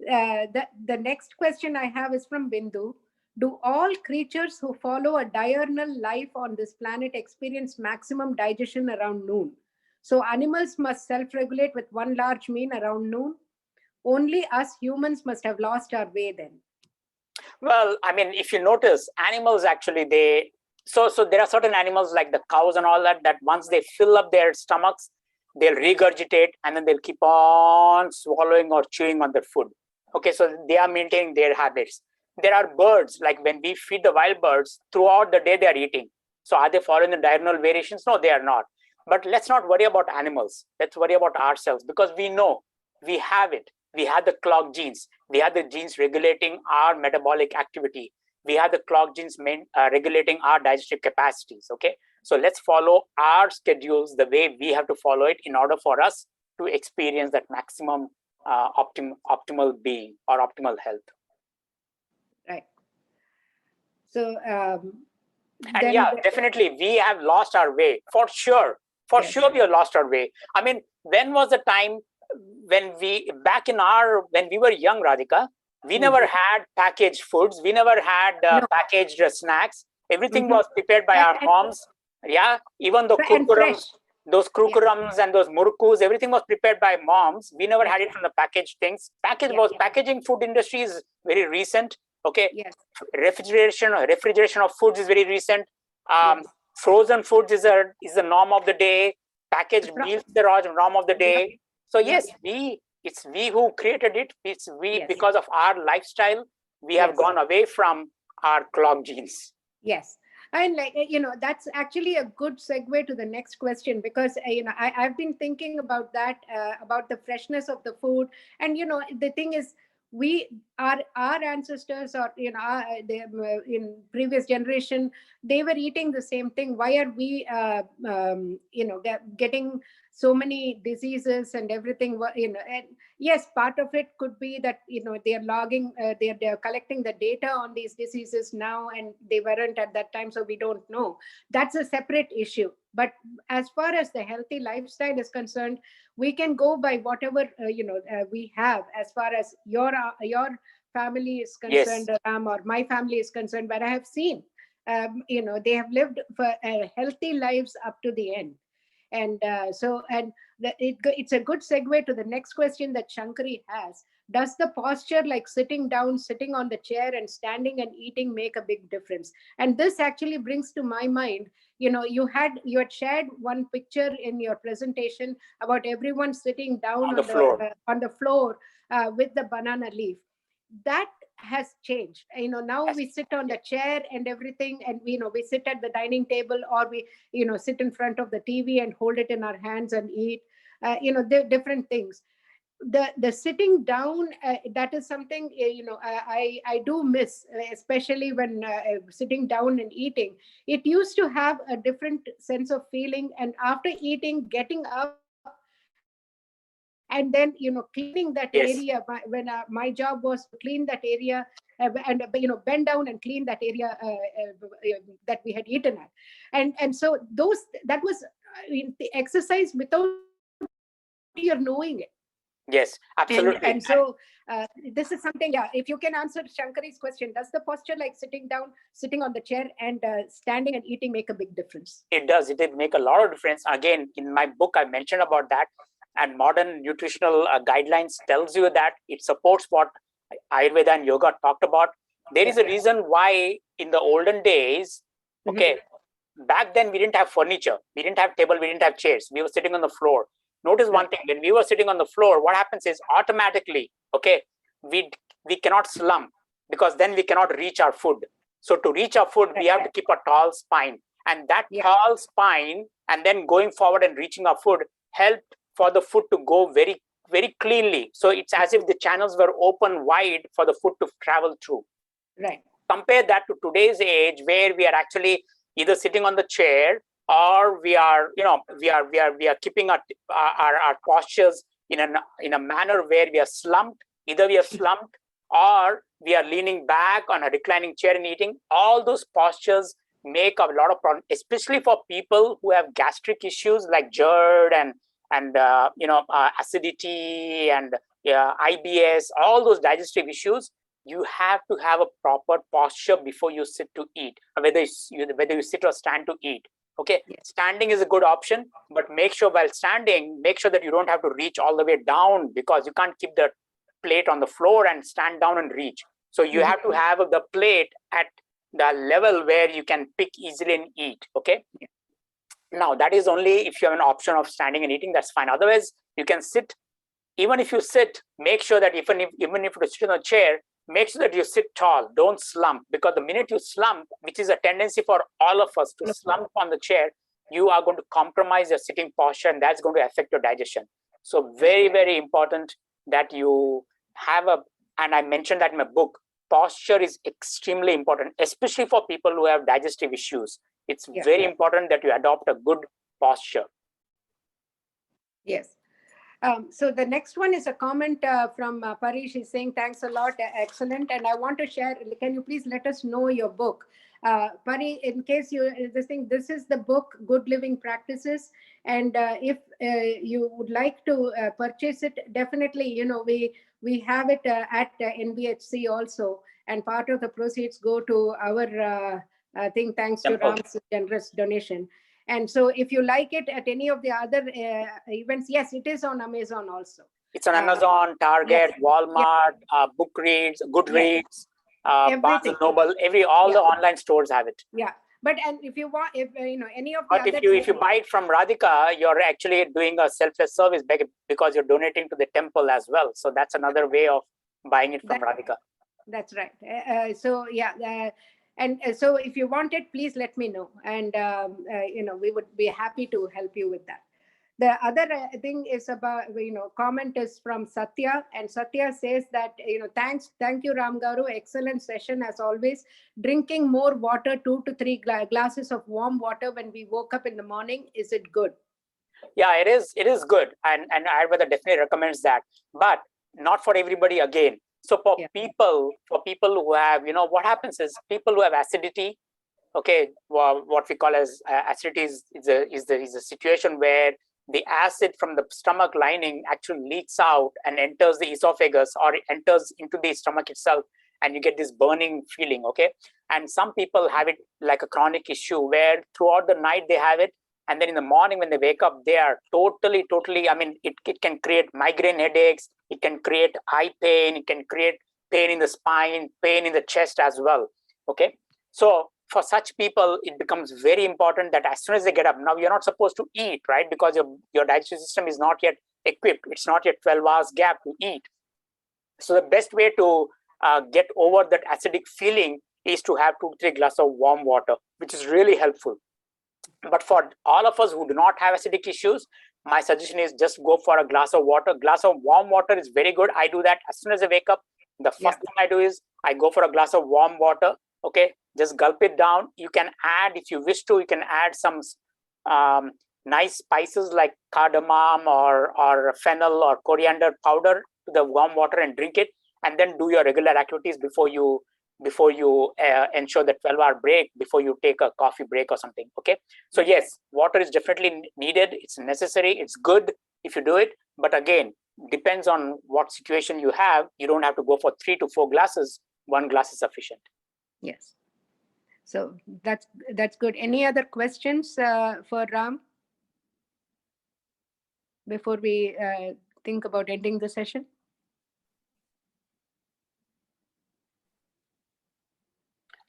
the next question I have is from Bindu. Do all creatures who follow a diurnal life on this planet experience maximum digestion around noon? So animals must self-regulate with one large meal around noon. Only us humans must have lost our way then. Well, I mean, if you notice, animals actually, so there are certain animals like the cows and all that once they fill up their stomachs, they'll regurgitate and then they'll keep on swallowing or chewing on their food. Okay, so they are maintaining their habits. There are birds, like when we feed the wild birds, throughout the day they are eating. So are they following the diurnal variations? No, they are not. But let's not worry about animals. Let's worry about ourselves, because we know we have it. We have the clock genes. We have the genes regulating our metabolic activity. We have the clock genes regulating our digestive capacities. Okay, so let's follow our schedules the way we have to follow it in order for us to experience that maximum optimal being or optimal health. Right. So, and yeah, definitely we have lost our way for sure. For sure, we have lost our way. I mean, when was the time when we were young, Radhika? We never had packaged foods. We never had packaged snacks. Everything was prepared by our moms. Yeah, even the kurkurams, those kurkurams and those murkus, everything was prepared by moms. We never had it from the packaged things. Packaging food industry is very recent. Okay, refrigeration of foods is very recent. Frozen foods is the norm of the day. Packaged meals is the norm of the day. So yes, it's we who created it. It's we because of our lifestyle. We have gone away from our clock genes. Yes. And that's actually a good segue to the next question, because I've been thinking about that, about the freshness of the food. And the thing is, our ancestors, or in previous generation, they were eating the same thing. Why are we getting so many diseases and everything? And yes, part of it could be that they are logging, they're collecting the data on these diseases now, and they weren't at that time, so we don't know. That's a separate issue. But as far as the healthy lifestyle is concerned, we can go by whatever we have. As far as your family is concerned, Ram, or my family is concerned, but I have seen they have lived for healthy lives up to the end. And it's a good segue to the next question that Shankari has. Does the posture, like sitting down, sitting on the chair, and standing and eating, make a big difference? And this actually brings to my mind, you had shared one picture in your presentation about everyone sitting down on the floor with the banana leaf. That has changed. Now we sit on the chair and everything, and we sit at the dining table, or we sit in front of the TV and hold it in our hands and eat. Different things. The sitting down, that is something I do miss, especially when sitting down and eating. It used to have a different sense of feeling, and after eating, getting up and then cleaning that area. When my job was to clean that area, and bend down and clean that area that we had eaten at, and so that was the exercise without your knowing it. Yes, absolutely. And so this is something, if you can answer Shankari's question, does the posture, like sitting down, sitting on the chair, and standing and eating, make a big difference? It does. It did make a lot of difference. Again, in my book, I mentioned about that. And modern nutritional guidelines tells you that it supports what Ayurveda and yoga talked about. There is a reason why in the olden days, back then we didn't have furniture. We didn't have table. We didn't have chairs. We were sitting on the floor. Notice one thing, when we were sitting on the floor, what happens is automatically, we cannot slump, because then we cannot reach our food. So to reach our food, we have to keep a tall spine. And that tall spine, and then going forward and reaching our food, helped for the food to go very, very cleanly. So it's as if the channels were open wide for the food to travel through. Right. Compare that to today's age, where we are actually either sitting on the chair, or we are keeping our postures in a manner where we are slumped. Either we are slumped, or we are leaning back on a reclining chair and eating. All those postures make a lot of problems, especially for people who have gastric issues like GERD and acidity and IBS, all those digestive issues. You have to have a proper posture before you sit to eat, whether you sit or stand to eat. Okay, yes. Standing is a good option, but make sure while standing, make sure that you don't have to reach all the way down, because you can't keep the plate on the floor and stand down and reach. So you have to have the plate at the level where you can pick easily and eat. Okay. Yeah. Now that is only if you have an option of standing and eating, that's fine. Otherwise, you can sit. Even if you sit, make sure that even if you sit on a chair, make sure that you sit tall. Don't slump, because the minute you slump, which is a tendency for all of us to slump on the chair, you are going to compromise your sitting posture, and that's going to affect your digestion. So very, very important that you have and I mentioned that in my book, posture is extremely important, especially for people who have digestive issues. It's very important that you adopt a good posture. Yes. So the next one is a comment from Parish. He's saying, thanks a lot, excellent. And I want to share, can you please let us know your book? Pari, in case this is the book, Good Living Practices. And if you would like to purchase it, definitely, we have it at NBHC also. And part of the proceeds go to our thing, thanks to Ram's generous donation. And so if you like it at any of the other events, yes, it is on Amazon also. It's on Amazon, Target, Walmart, Bookreads, Goodreads, Barnes & Noble, all the online stores have it. Yeah. But and if you want, any of the but if you buy it from Radhika, you're actually doing a selfless service because you're donating to the temple as well. So that's another way of buying it from Radhika. That's right. So yeah. And so if you want it, please let me know. And, we would be happy to help you with that. The other thing is about, comment is from Satya. And Satya says that, thank you, Ram Garu. Excellent session as always. Drinking more water, 2 to 3 glasses of warm water when we woke up in the morning. Is it good? Yeah, it is good. And Ayurveda definitely recommends that. But not for everybody again. So for people who have, what happens is people who have acidity, okay, what we call as acidity is a situation where the acid from the stomach lining actually leaks out and enters the esophagus, or it enters into the stomach itself, and you get this burning feeling, okay? And some people have it like a chronic issue where throughout the night they have it, and then in the morning when they wake up, they are totally, it can create migraine headaches, it can create eye pain, it can create pain in the spine, pain in the chest as well, okay? So for such people, it becomes very important that as soon as they get up, now you're not supposed to eat, right? Because your digestive system is not yet equipped. It's not yet 12 hours gap to eat. So the best way to get over that acidic feeling is to have 2 to 3 glasses of warm water, which is really helpful. But for all of us who do not have acidic issues, my suggestion is just go for a glass of water. Glass of warm water is very good. I do that as soon as I wake up. The first thing I do is I go for a glass of warm water. Okay, just gulp it down. You can add, if you wish to, you can add some nice spices like cardamom or fennel or coriander powder to the warm water and drink it, and then do your regular activities before you ensure the 12-hour break, before you take a coffee break or something. Okay, so yes, water is definitely needed. It's necessary. It's good if you do it, but again, depends on what situation you have. You don't have to go for 3 to 4 glasses. 1 glass is sufficient. Yes, so that's good. Any other questions for Ram before we think about ending the session?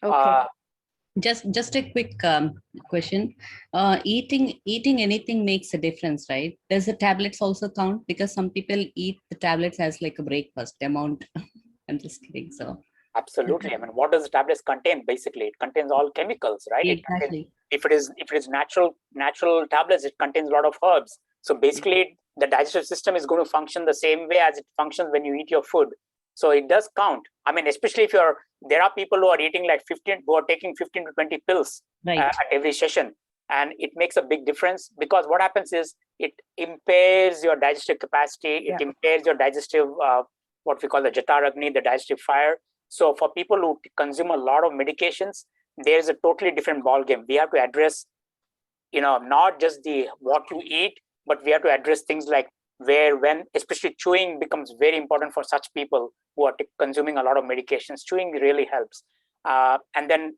Okay. Just a quick question. Eating anything makes a difference, right? Does the tablets also count? Because some people eat the tablets as like a breakfast amount. I'm just kidding. So absolutely. I mean, what does the tablets contain? Basically, it contains all chemicals, right? Exactly. If it is natural tablets, it contains a lot of herbs. So basically, the digestive system is going to function the same way as it functions when you eat your food. So it does count. I mean, especially if there are people who are eating like 15, who are taking 15 to 20 pills at every session. And it makes a big difference, because what happens is it impairs your digestive capacity. It impairs your digestive, what we call the Jataragni, the digestive fire. So for people who consume a lot of medications, there's a totally different ballgame. We have to address, not just what you eat, but we have to address things like where, when, especially chewing becomes very important for such people who are consuming a lot of medications. Chewing really helps. And then,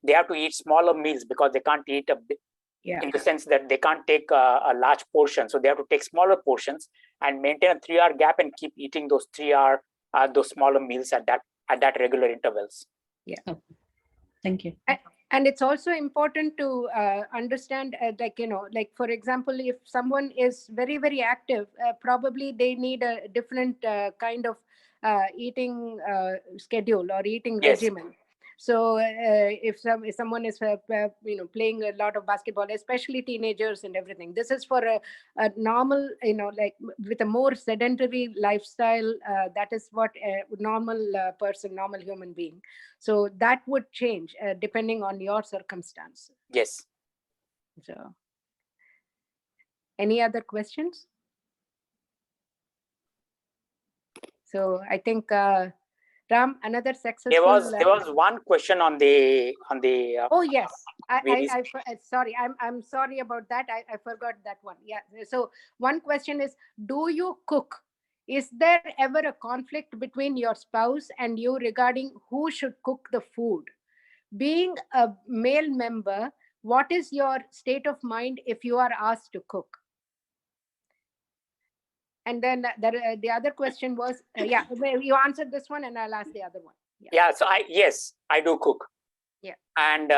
they have to eat smaller meals, because they can't eat in the sense that they can't take a large portion. So they have to take smaller portions and maintain a 3-hour gap and keep eating those 3-hour, those smaller meals at that regular intervals. Yeah. Okay. Thank you. And it's also important to understand, like, for example, if someone is very, very active, probably they need a different kind of eating schedule or eating regimen. So if someone is playing a lot of basketball, especially teenagers and everything, this is for a normal, like with a more sedentary lifestyle. That is what a normal person, normal human being. So that would change depending on your circumstance. Yes. So, any other questions? So I think. Ram, another successful. There was one question on the. Oh yes, sorry. I'm sorry about that. I forgot that one. Yeah. So one question is: do you cook? Is there ever a conflict between your spouse and you regarding who should cook the food? Being a male member, what is your state of mind if you are asked to cook? And then the other question was, you answered this one, and I'll ask the other one. So I do cook. Yeah. And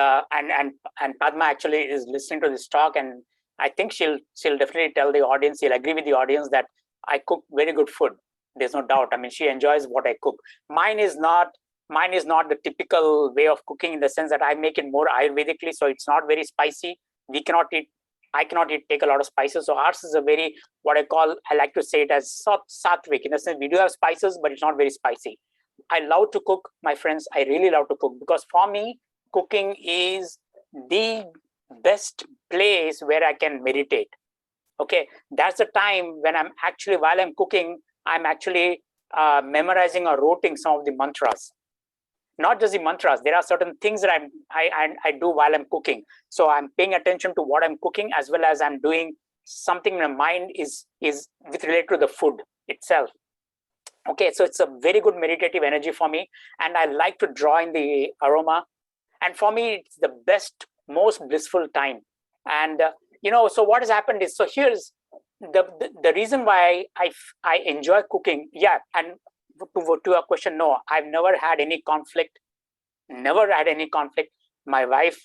Padma actually is listening to this talk, and I think she'll definitely tell the audience, she'll agree with the audience that I cook very good food. There's no doubt. I mean, she enjoys what I cook. Mine is not the typical way of cooking, in the sense that I make it more Ayurvedically, so it's not very spicy. I cannot take a lot of spices. So ours is a very, what I like to say it as sattvic, in the sense we do have spices, but it's not very spicy. I love to cook, my friends. I really love to cook, because for me, cooking is the best place where I can meditate. Okay, that's the time when while I'm cooking, I'm actually memorizing or roting some of the mantras. Not just the mantras, there are certain things that I do while I'm cooking. So I'm paying attention to what I'm cooking, as well as I'm doing something. My mind is with related to the food itself. Okay, so it's a very good meditative energy for me, and I like to draw in the aroma. And for me, it's the best, most blissful time. And so what has happened is, so here's the reason why I enjoy cooking. Yeah, and to your question, no, I've never had any conflict. Never had any conflict. My wife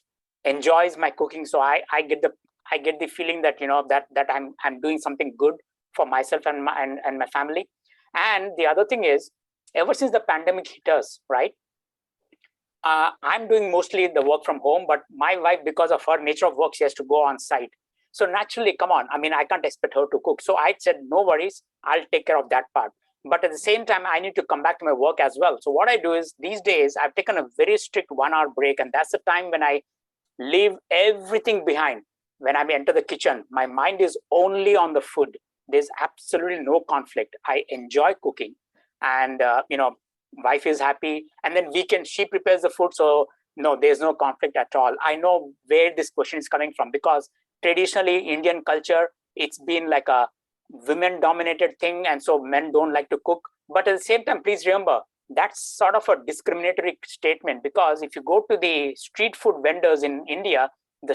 enjoys my cooking, so I get the feeling that that I'm doing something good for myself and my family. And the other thing is, ever since the pandemic hit us, right? I'm doing mostly the work from home, but my wife, because of her nature of work, she has to go on site. So naturally, come on, I mean, I can't expect her to cook. So I said, no worries, I'll take care of that part. But at the same time, I need to come back to my work as well. So what I do is, these days, I've taken a very strict 1-hour break. And that's the time when I leave everything behind. When I enter the kitchen, my mind is only on the food. There's absolutely no conflict. I enjoy cooking. And, wife is happy. And then she prepares the food. So no, there's no conflict at all. I know where this question is coming from, because traditionally, Indian culture, it's been like a women-dominated thing, and so men don't like to cook. But at the same time, please remember, that's sort of a discriminatory statement, because if you go to the street food vendors in India, the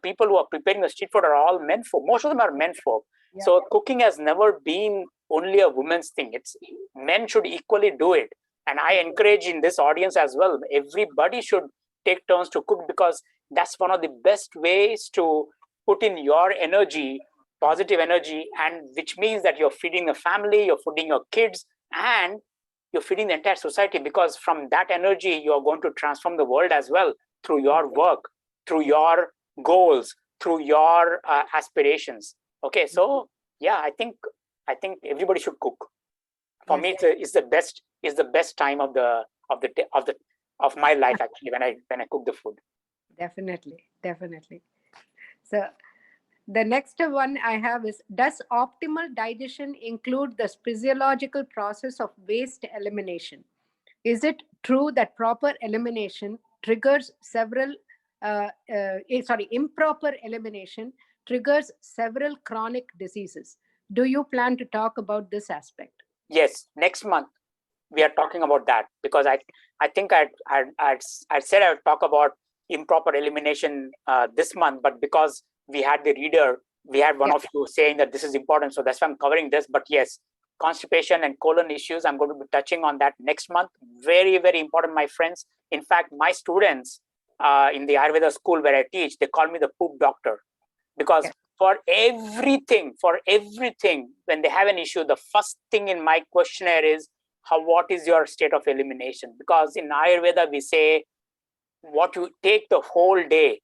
people who are preparing the street food are all men folk. Most of them are men folk. Yeah. So cooking has never been only a woman's thing. It's men should equally do it. And I encourage in this audience as well, everybody should take turns to cook, because that's one of the best ways to put in your energy, positive energy, and which means that you're feeding the family, you're feeding your kids, and you're feeding the entire society, because from that energy, you're going to transform the world as well, through your work, through your goals, through your aspirations. Okay, so yeah, I think everybody should cook. For Yes. me, it's the best time of my life, actually, when I cook the food. Definitely, definitely. So the next one I have is, does optimal digestion include the physiological process of waste elimination? Is it true that proper elimination triggers several, improper elimination triggers several chronic diseases? Do you plan to talk about this aspect? Yes, next month we are talking about that, because I think I said I would talk about improper elimination this month, but because we had the reader, we had one of you saying that this is important, so that's why I'm covering this. But yes, constipation and colon issues, I'm going to be touching on that next month. Very, very important, my friends. In fact, my students in the Ayurveda school where I teach, they call me the poop doctor, because for everything, when they have an issue, the first thing in my questionnaire is, what is your state of elimination? Because in Ayurveda, we say what you take the whole day,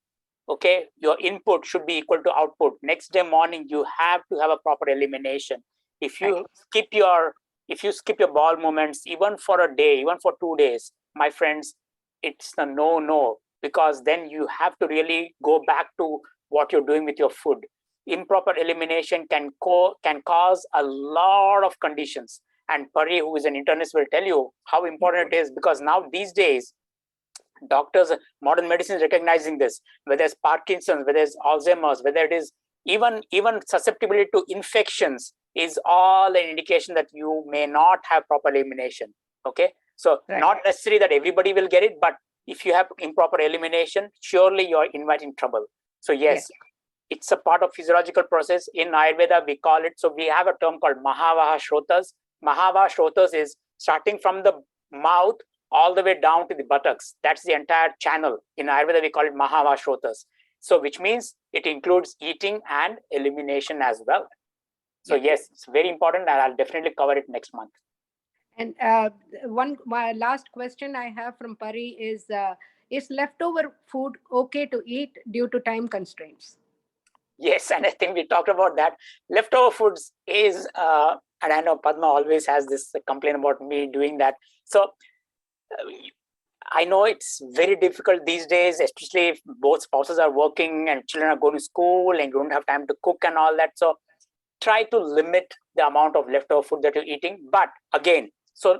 okay, your input should be equal to output. Next day morning, you have to have a proper elimination. If you skip your bowel movements, even for a day, even for 2 days, my friends, it's a no, because then you have to really go back to what you're doing with your food. Improper elimination can cause a lot of conditions. And Pari, who is an internist, will tell you how important it is, because now these days, doctors, modern medicine is recognizing this, whether it's Parkinson's, whether it's Alzheimer's, whether it is even susceptibility to infections, is all an indication that you may not have proper elimination. Okay, so not necessarily that everybody will get it, but if you have improper elimination, surely you're inviting trouble. So yes, it's a part of physiological process. In Ayurveda, we call it, so we have a term called Mahavaha Shrotas. Mahavaha Shrotas is starting from the mouth all the way down to the buttocks. That's the entire channel. In Ayurveda, we call it Mahavaha Shrotas. So which means it includes eating and elimination as well. So yes, it's very important, and I'll definitely cover it next month. And my last question I have from Pari is leftover food okay to eat due to time constraints? Yes, and I think we talked about that. Leftover foods is, and I know Padma always has this complaint about me doing that. So I know it's very difficult these days, especially if both spouses are working and children are going to school and you don't have time to cook and all that. So try to limit the amount of leftover food that you're eating. But again, so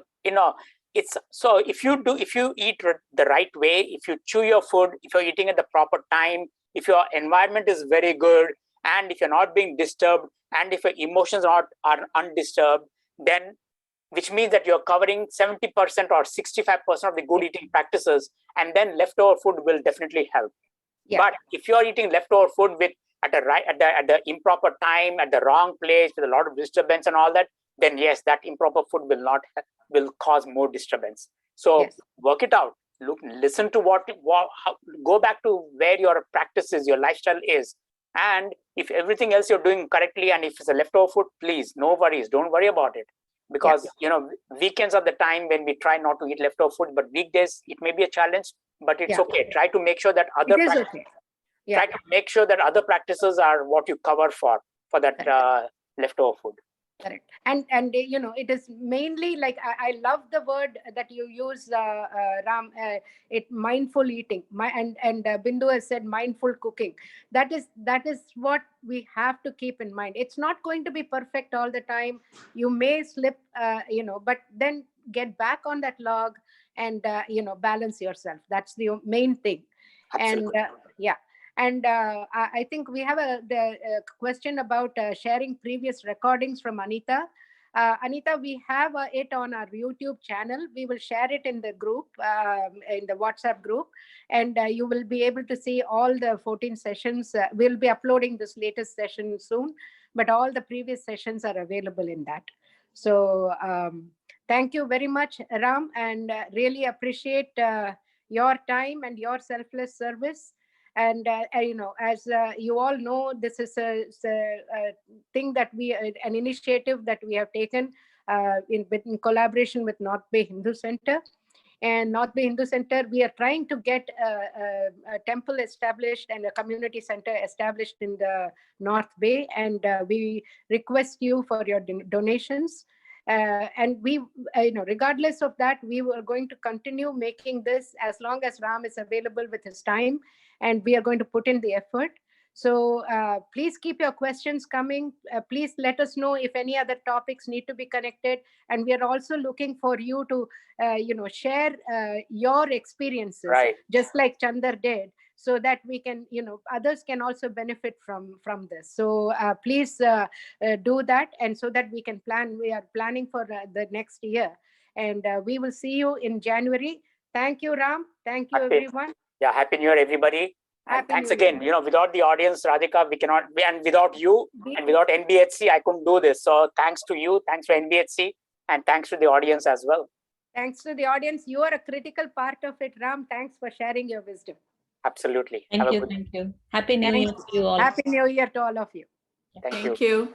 it's, so if you eat the right way, if you chew your food, if you're eating at the proper time, if your environment is very good, and if you're not being disturbed, and if your emotions are undisturbed, then which means that you're covering 70% or 65% of the good eating practices, and then leftover food will definitely help. But if you're eating leftover food with at the improper time, at the wrong place, with a lot of disturbance and all that, then yes, that improper food will cause more disturbance. So work it out. Listen to go back to where your practice is, your lifestyle is, and if everything else you're doing correctly, and if it's a leftover food, please, no worries, don't worry about it. Because weekends are the time when we try not to eat leftover food, but weekdays it may be a challenge, but it's okay. Try to make sure that try to make sure that other practices are what you cover for that leftover food. Correct. And it is mainly like, I love the word that you use, Ram, it mindful eating. And Bindu has said mindful cooking. That is what we have to keep in mind. It's not going to be perfect all the time. You may slip, but then get back on that log and balance yourself. That's the main thing. Absolutely. And and I think we have the question about sharing previous recordings from Anita. Anita, we have it on our YouTube channel. We will share it in the group, in the WhatsApp group, and you will be able to see all the 14 sessions. We'll be uploading this latest session soon, but all the previous sessions are available in that. So thank you very much, Ram, and really appreciate your time and your selfless service. And as you all know, this is a thing that an initiative that we have taken in collaboration with North Bay Hindu Center. And North Bay Hindu Center, we are trying to get a temple established and a community center established in the North Bay. And we request you for your donations. And we, regardless of that, we were going to continue making this as long as Ram is available with his time. And we are going to put in the effort. So please keep your questions coming. Please let us know if any other topics need to be connected. And we are also looking for you to, share your experiences, Right. just like Chandar did, so that we can, others can also benefit from this. So please do that, and so that we can plan. We are planning for the next year, and we will see you in January. Thank you, Ram. Thank you, everyone. Yeah, Happy New Year, everybody. And Happy thanks New again. Year. Without the audience, Radhika, we cannot, and without you and without NBHC, I couldn't do this. So thanks to you, thanks to NBHC, and thanks to the audience as well. Thanks to the audience. You are a critical part of it, Ram. Thanks for sharing your wisdom. Absolutely. Thank you. Happy New Year to you all. Happy New Year to all of you. Thank you. Thank you.